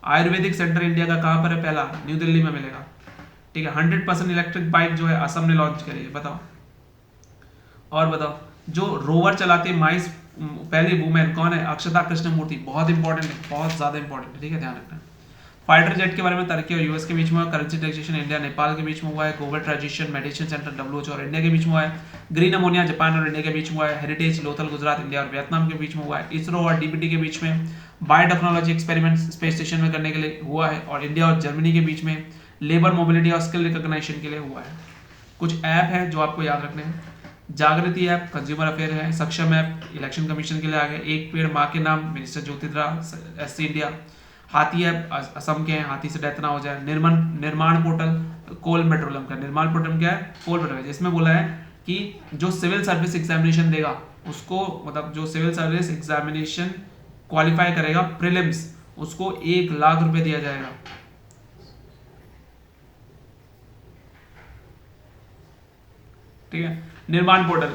आयुर्वेदिक सेंटर इंडिया का कहाँ पर है, पहला न्यू दिल्ली में मिलेगा, ठीक है। 100% इलेक्ट्रिक बाइक जो है असम ने लॉन्च करी है, बताओ। और बताओ जो रोवर चलाती है माइस पहली वुमेन कौन है, अक्षता कृष्णमूर्ति। बहुत इंपॉर्टेंट है, बहुत ज्यादा इंपॉर्टेंट है, ठीक है, ध्यान रखना। फाइटर जेट के बारे में टर्की और यूएस के बीच में हुआ। करेंसी टैक्सेशन इंडिया नेपाल के बीच में हुआ है। Global transition medicine centre WHO और इंडिया के बीच में हुआ है। ग्रीन अमोनिया जापान और इंडिया के बीच में हुआ है। हेरिटेज लोथल गुजरात इंडिया और वियतनाम के बीच में हुआ है। इसरो और डीबीटी के बीच में बायोटेक्नोलॉजी एक्सपेरिमेंट स्पेस स्टेशन में करने के लिए हुआ है और इंडिया और जर्मनी के बीच में लेबर मोबिलिटी और स्किल रिकॉग्निशन के लिए हुआ है। कुछ ऐप है जो आपको याद रखने हैं। जागृति ऐप कंज्यूमर अफेयर है। सक्षम ऐप इलेक्शन कमीशन के लिए आ गए। एक पेड़ माँ के नाम मिनिस्टर ज्योतिद्रा SC इंडिया। हाथी ऐप असम के हैं, हाथी से डेथ ना हो जाए। निर्माण पोर्टल कोल पेट्रोलियम का। निर्माण पोर्टल क्या है? कोल पेट्रोलियम, जिसमें बोला है कि जो सिविल सर्विस एग्जामिनेशन देगा उसको, मतलब जो सिविल सर्विस एग्जामिनेशन क्वालिफाई करेगा प्रीलिम्स, उसको 1 लाख रुपए दिया जाएगा। ठीक है। निर्माण पोर्टल,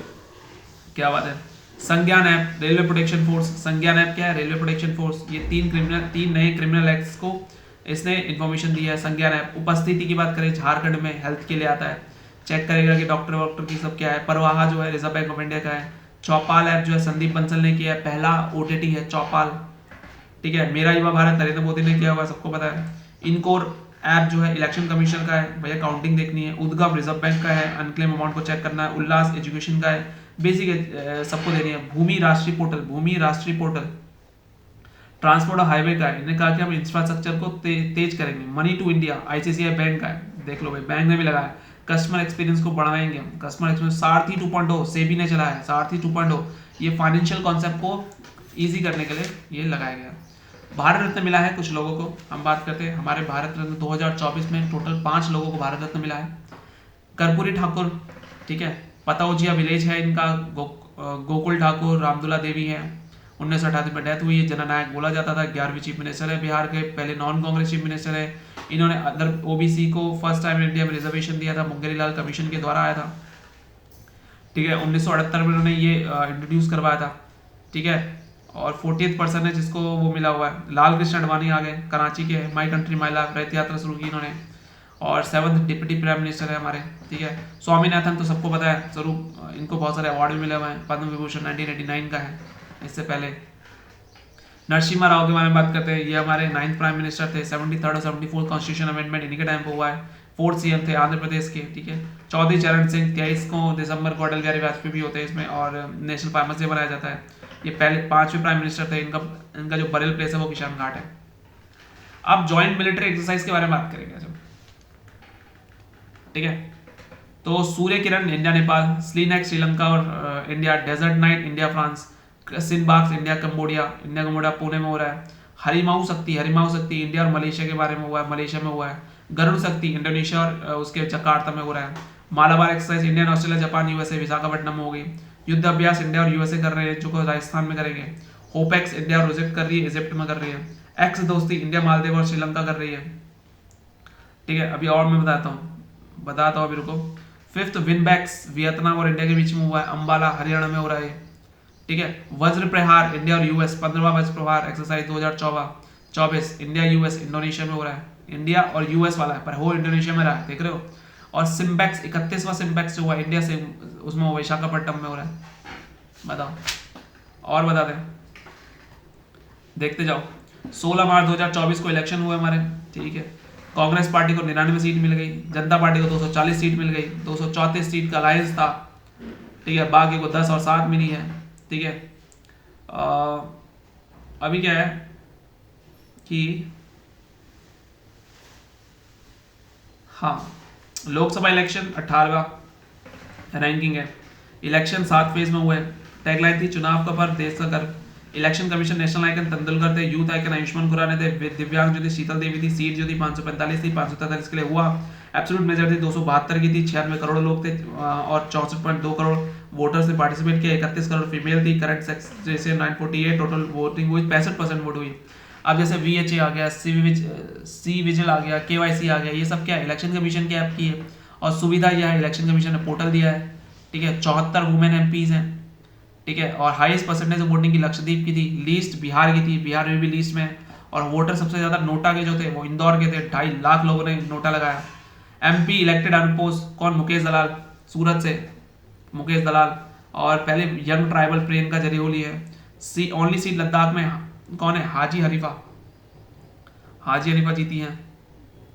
क्या बात है। संज्ञान ऐप रेलवे प्रोटेक्शन फोर्स। संज्ञान ऐप क्या है? Railway protection force. ये 3 नए क्रिमिनल एक्ट्स को इसने इन्फॉर्मेशन दी है। संज्ञान ऐप। उपस्थिति की बात करें, झारखंड में हेल्थ के लिए आता है, चेक करेगा कि डॉक्टर वॉक्टर की सब क्या है। परवाहा जो है रिजर्व बैंक ऑफ इंडिया का है। चौपाल ऐप जो है संदीप बंसल ने किया है, पहला OTT है चौपाल। ठीक है। मेरा युवा भारत नरेंद्र मोदी ने किया हुआ, सबको पता है। इनकोर ऐप जो है इलेक्शन कमीशन का है, भैया काउंटिंग देखनी है। उद्गम रिजर्व बैंक का है, अनक्लेम अमाउंट को चेक करना है। उल्लास एजुकेशन का है, बेसिक सबको देनी है। भूमि राष्ट्रीय पोर्टल ट्रांसपोर्ट और हाईवे का है। इन्होंने कहा कि हम इंफ्रास्ट्रक्चर को तेज करेंगे। Money to India ICICI bank का है, देख लो भाई, बैंक ने भी लगाया है। कस्टमर एक्सपीरियंस को बढ़ाएंगे हम। कस्टमर एक्सपीरियंस सारथी 2.0 सेबी ने चलाया है। सारथी 2.0 ये फाइनेंशियल कॉन्सेप्ट को ईजी करने के लिए ये लगाया गया। भारत रत्न मिला है कुछ लोगों को, हम बात करते हैं। हमारे भारत रत्न 2024 में टोटल 5 लोगों को भारत रत्न मिला है। कर्पूरी ठाकुर, ठीक है, पताउजिया विलेज है इनका। गोकुल ठाकुर, रामदुला देवी है। 1988 में डेथ हुई है। जननायक बोला जाता था। 11वीं चीफ मिनिस्टर है बिहार के, पहले नॉन कांग्रेस चीफ मिनिस्टर है। इन्होंने अदर OBC को फर्स्ट टाइम इंडिया में रिजर्वेशन दिया था, मुंगेरी लाल कमीशन के द्वारा आया था। ठीक है। 1978 में उन्होंने ये इंट्रोड्यूस करवाया था। ठीक है। और 40th पर्सन है जिसको वो मिला हुआ है। लाल कृष्ण अडवाणी आ गए, कराची के, माई कंट्री माई लाइफ रथ यात्रा शुरू की इन्होंने। और 7th डिप्टी प्राइम मिनिस्टर है हमारे। ठीक है। स्वामीनाथन तो सबको पता है, स्वरूप, इनको बहुत सारे अवार्ड भी मिले हुए हैं। पद्म विभूषण 1989 का है। इससे पहले नरसिम्हा राव के बारे में बात करते हैं। ये हमारे 9th प्राइम मिनिस्टर थे। 73rd और 74th कॉन्स्टिट्यूशन अमेंडमेंट इन्हीं के टाइम पे हुआ है। 4th CM थे आंध्र प्रदेश के। ठीक है। चौधरी चरण सिंह 23 को दिसंबर को, अटल बिहारी वाजपेयी भी होते हैं इसमें, और नेशनल फार्मर्स डे बनाया जाता है। ये पहले 5वें प्राइम मिनिस्टर थे। इनका जो बरेल प्लेस है वो किसान घाट है। अब ज्वाइंट मिलिट्री एक्सरसाइज के बारे में बात करेंगे जब, ठीक है। तो सूर्य किरण इंडिया नेपाल, स्लीनेक श्रीलंका और India, desert night India France, सिनबाक्स इंडिया कंबोडिया पुणे में हो रहा है। हरिमाऊ शक्ति इंडिया और मलेशिया के बारे में हुआ है, मलेशिया में हुआ है। गरुड़ शक्ति इंडोनेशिया और उसके जकार्ता में हो रहा है। Malabar exercise India, Australia, Japan, USA, Visakhapatnam में हो गई। युद्ध अभ्यास इंडिया और USA कर रहे हैं, जो राजस्थान में करेंगे। होपेक्स इंडिया और प्रोजेक्ट कर रही है, इजिप्ट में कर रही है। एक्स दोस्ती इंडिया, मालदीव और श्रीलंका कर रही है। ठीक है। अभी और मैं बताता हूँ अभी रुको। 5th विनबैक्स वियतनाम और इंडिया के बीच में हुआ है, अंबाला हरियाणा में हो रहा है। ठीक है। वज्र प्रहार इंडिया और US, 15वां वज्र प्रहार एक्सरसाइज 2024 इंडिया US इंडोनेशिया में हो रहा है। इंडिया और US वाला है पर हो इंडोनेशिया में रहा है, देख रहे हो। और सिम्बैक्स 31वां सिम्बैक्स जो हुआ इंडिया से, उसमें विशाखापट्टनम में हो रहा है। बताओ और बता दें, देखते जाओ। 16 मार्च 2024 को इलेक्शन हुए हमारे। ठीक है। कांग्रेस पार्टी को 99 सीट मिल गई, जनता पार्टी को 240 सीट मिल गई। 234 सीट का अलायंस था। ठीक है। बाकी को 10 और 7 मिली है। ठीक है। अभी क्या है कि हाँ, लोकसभा इलेक्शन 18वां रैंकिंग है। इलेक्शन 7 फेज में हुए। टैगलाइन थी चुनाव का पर्व देश का गर्व। Election commission national icon Tendulkar थे, यूथ आइकन आयुष्मान खुराना थे, दिव्यांग जो थी शीतल देवी थी। सीट जो थी 545 थी, 543 के लिए हुआ। एब्सोल्यूट मेजॉरिटी 272 की थी। 96 करोड़ लोग थे और 64.2 करोड़ वोटर्स ने पार्टिसिपेट किया। 31 करोड़ फीमेल थी। करंट सेक्स जैसे 948, टोटल वोटिंग हुई 65% वोट हुई। अब जैसे VHA आ गया, सी विजिल आ गया, KYC आ गया, ये सब क्या है? इलेक्शन कमीशन के ऐप की है। और सुविधा यह है, इलेक्शन कमीशन ने पोर्टल दिया है। ठीक है। 74 वुमेन MPs हैं। ठीक है। और हाईएस्ट परसेंटेज वोटिंग की लक्षद्वीप की थी, लीस्ट बिहार की थी, बिहार में भी लीस्ट में। और वोटर सबसे ज्यादा नोटा के जो थे वो इंदौर के थे, 2.5 लाख लोगों ने नोटा लगाया। MP इलेक्टेड अनपोज कौन? मुकेश दलाल, सूरत से मुकेश दलाल। और पहले यंग ट्राइबल प्रियंका जरियोली है। ओनली सीट लद्दाख में कौन है? हाजी हरीफा जीती हैं।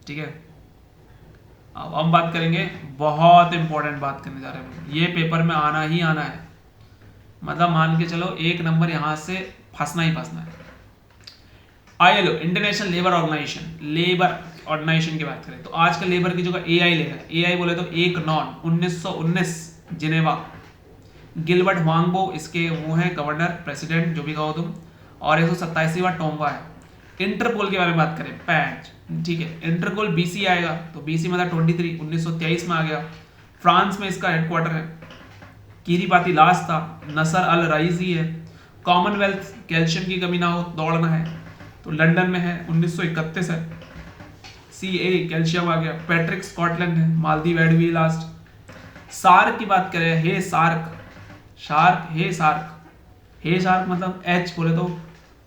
ठीक है। अब हम बात करेंगे, बहुत इंपॉर्टेंट बात करने जा रहे हैं, ये पेपर में आना ही आना है। मतलब मान के चलो 1 नंबर यहां से फंसना ही फंसना है। ILO इंटरनेशनल लेबर ऑर्गेनाइजेशन की बात करें तो आज का लेबर की जगह AI ले रहा है। AI बोले तो एक नॉन 1919 जिनेवा, गिलबर्ट वांगबो इसके वो है गवर्नर प्रेसिडेंट जो भी कहो तुम, और 127वां टोंगा है। इंटरपोल के बारे में बात करें पैच, ठीक है, इंटरपोल BC आएगा तो BC मतलब 23 1923 में आ गया। फ्रांस में इसका हेडक्वार्टर है। किरीपाती लास्ट था, नसर अल रईसी है। कॉमनवेल्थ कैल्शियम की कमी ना हो दौड़ना है तो लंदन में है, 1931 है। CA कैल्शियम आ गया। पैट्रिक स्कॉटलैंड है। मालदीव एडवी लास्ट। सार्क की बात करें, हे सार्क, शार्क हे सार्क, हे सार्क मतलब H बोले तो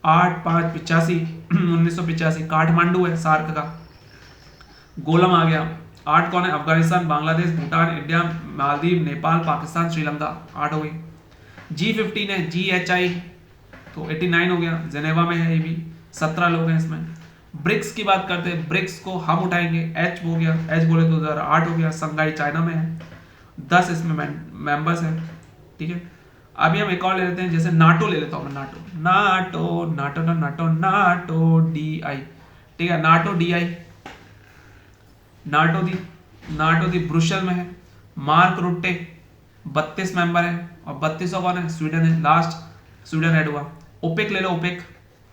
8/5/85 1985 काठमांडू है सार्क का। गोलम आ गया। 8 कौन है? अफगानिस्तान, बांग्लादेश, भूटान, इंडिया, मालदीव, नेपाल, पाकिस्तान, श्रीलंका। 8 हो गई। G15 है, GHI तो 89 हो गया। जेनेवा में है ये भी, 17 लोग हैं इसमें। ब्रिक्स की बात करते हैं, ब्रिक्स को हम उठाएंगे, H हो गया, H बोले तो 8 हो गया। संघाई चाइना में है, 10 इसमें मेंबर्स हैं, ठीक है। अभी हम एक और ले लेते हैं, जैसे नाटो ले लेता हूँ मैं। नाटो DI, ठीक है। नाटो दी ब्रुसेल में है। मार्क रुट्टे 32 मेंबर है, और 32 कौन है? स्वीडन है। लास्ट स्वीडन हेड हुआ। ओपेक ले लो,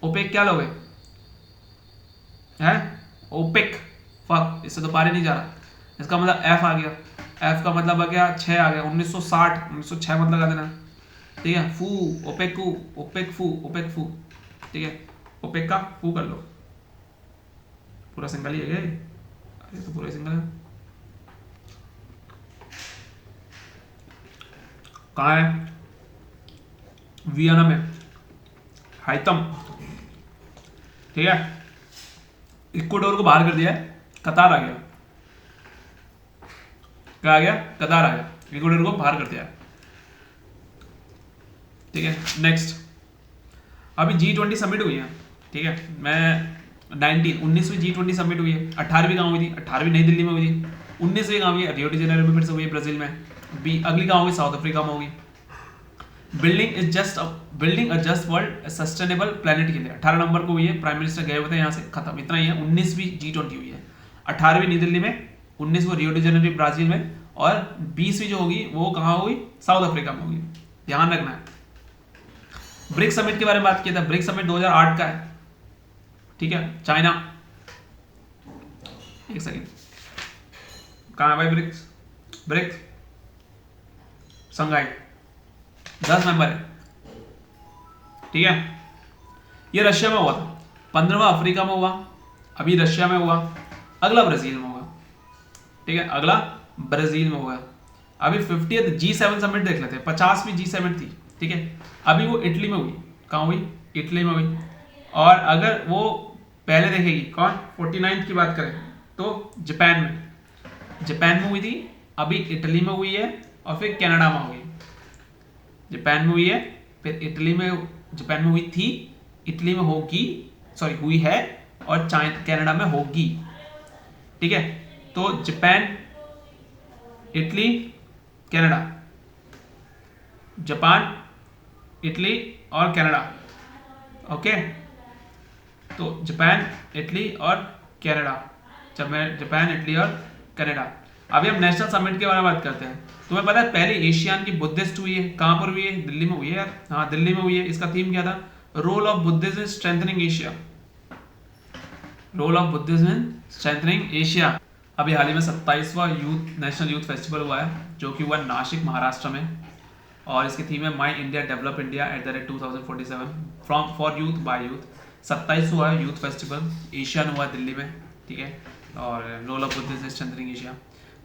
ओपेक क्या लोगे हैं? ओपेक, फक, इससे तो पारे नहीं जा रहा। इसका मतलब F आ गया, F का मतलब आ गया 6 आ गया। 1960 1906 मतलब लगा देना, ठीक है। फू, ओपेक फू, ठीक है। ओपेक का फू कर लो, पूरा सिंगल ही है, अरे तो पूरा सिंगल है। कहाँ है? वियना में, हाइतम, ठीक है। इक्वाडोर को बाहर कर दिया है, कतार आ गया। क्या आ गया? कतार आ गया, इक्वाडोर को बाहर कर दिया है, ठीक है। नेक्स्ट, अभी G20 समिट हुई है, ठीक है। मैं 19वीं G20 समिट हुई है। 18वीं कहाँ हुई थी? 18वीं नई दिल्ली में हुई थी। 19वीं कहाँ हुई है? रियो डी जेनेरो में फिर से हुई है, ब्राजील में। अगली कहाँ होगी? साउथ अफ्रीका में होगी। बिल्डिंग अ जस्ट वर्ल्ड सस्टेनेबल प्लेनेट के लिए 18 नंबर को हुई है। प्राइम मिनिस्टर गए हुए थे यहाँ से, खत्म, इतना ही है। 19वीं G20 हुई है, 18वीं नई दिल्ली में, 19वीं रियो डी जेनेरो ब्राजील में, और 20वीं जो होगी वो कहाँ होगी? साउथ अफ्रीका में होगी, ध्यान रखना है। ब्रिक्स समिट के बारे में बात किया था। ब्रिक्स समिट 2008 का है, ठीक है। चाइना, एक सेकेंड, कहाँ है भाई ब्रिक्स? संघाई 10 मेंबर है, ठीक है। ये रशिया में हुआ था। 15वां अफ्रीका में हुआ, अभी रशिया में हुआ, अगला ब्राजील में होगा, ठीक है। अगला ब्राजील में होगा। अभी 50th G7 समिट देख लेते हैं। 50वीं G7 थी, ठीक है। अभी वो इटली में हुई। कहाँ हुई? इटली में हुई। और अगर वो पहले देखेगी कौन, 49th की बात करें तो जापान में हुई थी, अभी इटली में हुई है, और फिर कनाडा में हुई। जापान में हुई है, फिर जापान में हुई थी, इटली में होगी, सॉरी हुई है, और कनाडा में होगी, ठीक है। तो Japan, Italy, Canada, Japan, Italy और कनाडा, ओके। तो जापान, इटली और कनाडा, जापान, इटली और कनाडा। अभी हम नेशनल समिट के बारे में बात करते हैं। तुम्हें पता है पहले एशियान की बुद्धिस्ट हुई है, कहां पर हुई है? दिल्ली में हुई है यार, हाँ दिल्ली में हुई है। इसका थीम क्या था? Role of Buddhism in strengthening Asia, role of Buddhism in strengthening Asia. अभी हाल ही में 27वां नेशनल यूथ फेस्टिवल हुआ है, जो कि हुआ नासिक महाराष्ट्र में, और इसकी थीम है my India develop India @ 2047 from for youth by youth. 27 हुआ है यूथ फेस्टिवल, एशियन हुआ दिल्ली में, ठीक है। और role of Buddhism strengthening Asia,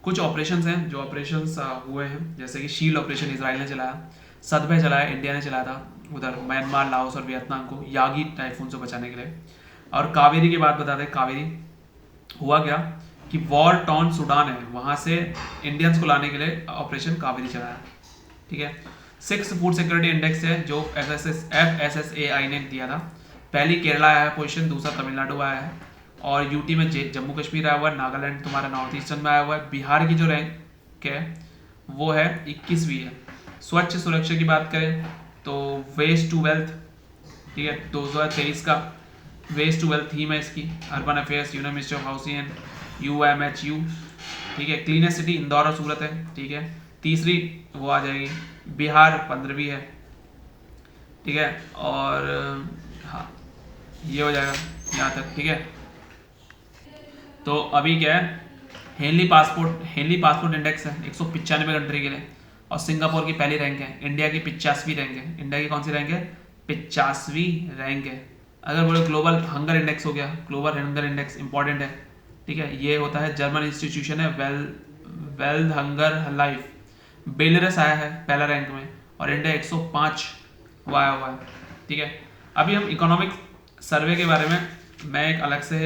कुछ ऑपरेशंस हैं जो ऑपरेशंस हुए हैं, जैसे कि शील्ड ऑपरेशन इसराइल ने चलाया, सदभय चलाया, इंडिया ने चलाया था उधर म्यांमार, लाओस और वियतनाम को यागी टाइफून से बचाने के लिए। और कावेरी की बात बता दें, कावेरी हुआ क्या कि वॉर टॉन सूडान है, वहाँ से इंडियंस को लाने के लिए ऑपरेशन कावेरी चलाया, ठीक है। 6 फूड सिक्योरिटी इंडेक्स है जो FSSAI ने दिया था। पहली केरला आया है पोजीशन, दूसरा तमिलनाडु आया है, और यूटी में जम्मू कश्मीर आया हुआ है, नागालैंड तुम्हारा नॉर्थ ईस्टर्न में आया हुआ है, बिहार की जो रैंक है वो है 21वीं है। स्वच्छ सुरक्षा की बात करें तो वेस्ट टू वेल्थ, ठीक है, 2023 का वेस्ट टू वेल्थ थीम है इसकी, urban affairs, union ministry of housing and UMHU, ठीक है। क्लीनेस्ट सिटी इंदौर और सूरत है, ठीक है। तीसरी वो आ जाएगी बिहार 15वीं है, ठीक है। और हाँ ये हो जाएगा यहाँ तक, ठीक है। तो अभी क्या है, हेनली पासपोर्ट इंडेक्स है 195 कंट्री के लिए, और सिंगापुर की पहली रैंक है, इंडिया की 85वीं रैंक है। इंडिया की कौन सी रैंक है? 85वीं रैंक है। अगर बोले ग्लोबल हंगर इंडेक्स हो गया, ग्लोबल हंगर इंडेक्स इंपॉर्टेंट है, ठीक है। ये होता है जर्मन इंस्टीट्यूशन है, वेल्थ हंगर लाइफ, बेलरस आया है पहला रैंक में, और इंडिया 105 आया हुआ है, ठीक है। अभी हम इकोनॉमिक सर्वे के बारे में मैं एक अलग से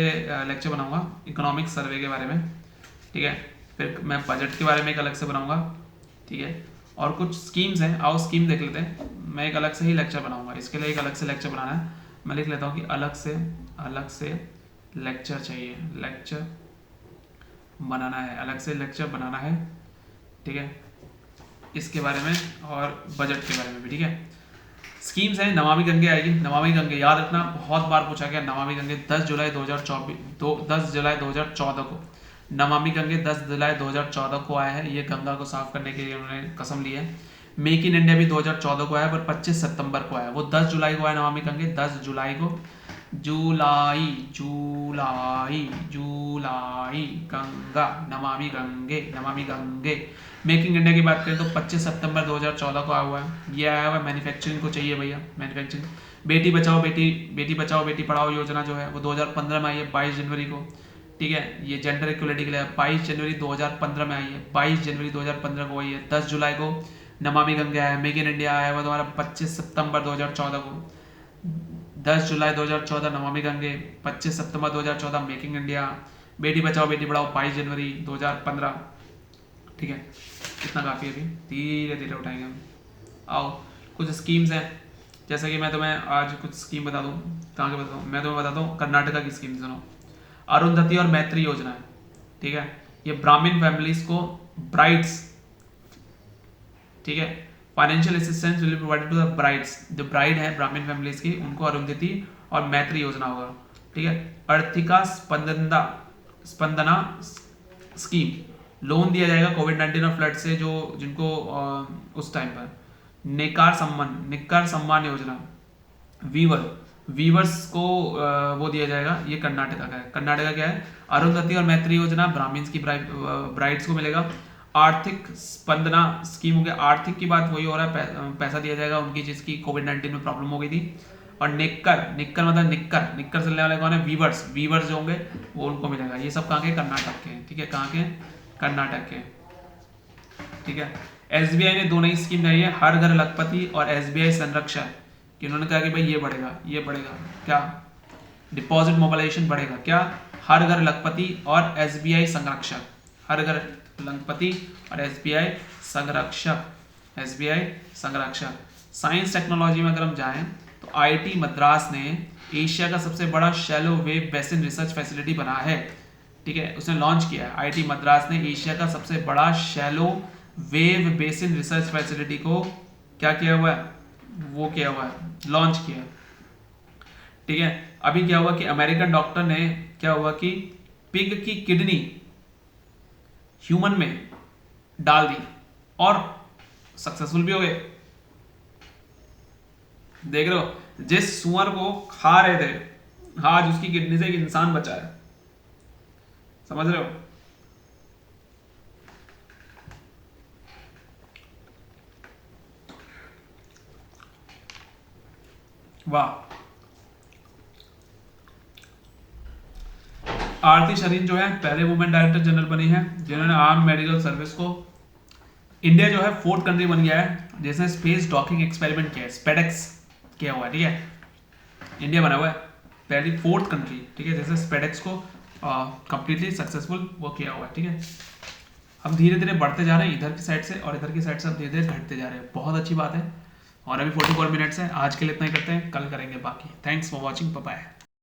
लेक्चर बनाऊंगा, इकोनॉमिक सर्वे के बारे में, ठीक है। फिर मैं बजट के बारे में एक अलग से बनाऊंगा, ठीक है। और कुछ स्कीम्स हैं, आओ स्कीम देख लेते हैं। मैं एक अलग से ही लेक्चर बनाऊंगा, इसके लिए एक अलग से लेक्चर बनाना है। मैं लिख लेता हूँ कि अलग से लेक्चर चाहिए, लेक्चर बनाना है, अलग से लेक्चर बनाना है, ठीक है, इसके बारे में और बजट के बारे में भी, ठीक है। स्कीम्स हैं, नमामि गंगे आएगी, नमामि गंगे याद रखना, बहुत बार पूछा गया। नमामि गंगे 10 जुलाई 2014 को, नमामि गंगे 10 जुलाई 2014 को आया है। ये गंगा को साफ करने के लिए उन्होंने कसम ली है। मेक इन इंडिया भी 2014 को आया, पर 25 सितंबर को आया। वो 10 जुलाई को आया नमामि गंगे, 10 जुलाई को, जुलाई गंगा, नमामि गंगे। मेकिंग इंडिया की बात करें तो 25 सितंबर 2014 को आया हुआ है। ये आया हुआ है, मैन्युफैक्चरिंग को चाहिए भैया, मैन्युफैक्चरिंग। बेटी बचाओ बेटी पढ़ाओ योजना जो है वो 2015 में आई है, 22 जनवरी को, ठीक है। ये जेंडर इक्वलिटी के लिए 22 जनवरी 2015 में आई है, 22 जनवरी 2015 को आई है। 10 जुलाई को नमामि गंगा आया है। मेक इन इंडिया आया हुआ तुम्हारा 25 सितंबर 2014 को, 10 जुलाई 2014 नमामि गंगे, 25 सितंबर 2014 मेकिंग इंडिया, बेटी बचाओ बेटी पढ़ाओ 22 जनवरी 2015, ठीक है। कितना काफ़ी है, अभी धीरे धीरे उठाएंगे हम। आओ कुछ स्कीम्स हैं, जैसे कि मैं तुम्हें आज कुछ स्कीम बता दूँ, कहाँ के बता दूँ, मैं तुम्हें बताता हूँ कर्नाटका की स्कीम सुनो। अरुंधति और मैत्री योजना है, ठीक है। ये ब्राह्मण फैमिलीज को ब्राइड्स, ठीक है, financial assistance will be provided to the brides, जो ब्राइड है ब्राह्मण फैमिलीज की, उनको अरुंधति और मैत्री योजना होगा, ठीक है। अर्थिका स्पंदना स्कीम, लोन दिया जाएगा कोविड-19 और फ्लड से जो जिनको उस टाइम पर। निकार सम्मान योजना, वीवर्स को वो दिया जाएगा, ये कर्नाटका का है। कर्नाटका क्या है? अरुंधति और मैत्री योजना ब्राह्मण्स की ब्राइड्स को मिलेगा। आर्थिक स्पंदना स्कीम हो गया, आर्थिक की बात वही हो रहा है, पैसा दिया जाएगा उनकी जिसकी कोविड-19 में प्रॉब्लम हो गई थी। और निक्कर मतलब निक्कर चलने वाले कौन है? वीवर्स जो होंगे वो उनको मिलेगा। ये सब कहाँ के? कर्नाटक के, ठीक है। कहाँ के? कर्नाटक के, ठीक है। SBI ने 2 नई स्कीम लाई है, हर घर लखपति और SBI संरक्षण, कि उन्होंने कहा कि भाई ये बढ़ेगा क्या? डिपॉजिट मोबिलाइजेशन बढ़ेगा क्या? हर घर लखपति और SBI संरक्षक, हर घर लखपति और SBI संरक्षक। साइंस टेक्नोलॉजी में अगर हम जाएं तो IIT मद्रास ने एशिया का सबसे बड़ा shallow wave basin research facility बना है, ठीक है, उसने लॉन्च किया है। IIT मद्रास ने एशिया का सबसे बड़ा shallow wave basin research facility को क्या किया हुआ है? वो किया हुआ है, लॉन्च किया है, ठीक है। अभी क्या हुआ कि अमेरिकन डॉक्टर ने क्या हुआ कि पिग की किडनी ह्यूमन में डाल दी और सक्सेसफुल भी हो गए। देख रहे हो, जिस सुअर को खा रहे थे आज उसकी किडनी से एक इंसान बचा है, समझ रहे हो? वाह। आरती शरीन जो है पहले वुमेन डायरेक्टर जनरल बनी है जिन्होंने आर्म मेडिकल सर्विस को, इंडिया जो है 4th कंट्री बन गया है जिसने स्पेस डॉकिंग एक्सपेरिमेंट किया है, स्पेडेक्स किया हुआ है, ठीक है। इंडिया बना हुआ है पहली 4th कंट्री, ठीक है, जैसे स्पेडेक्स को कंप्लीटली सक्सेसफुल वो किया हुआ है, ठीक है। हम धीरे धीरे बढ़ते जा रहे हैं इधर की साइड से, और इधर की साइड से हम धीरे धीरे घटते जा रहे हैं, बहुत अच्छी बात है। और अभी 44 मिनट्स है, आज के लिए इतना ही करते हैं, कल करेंगे बाकी। Thanks for watching, bye bye.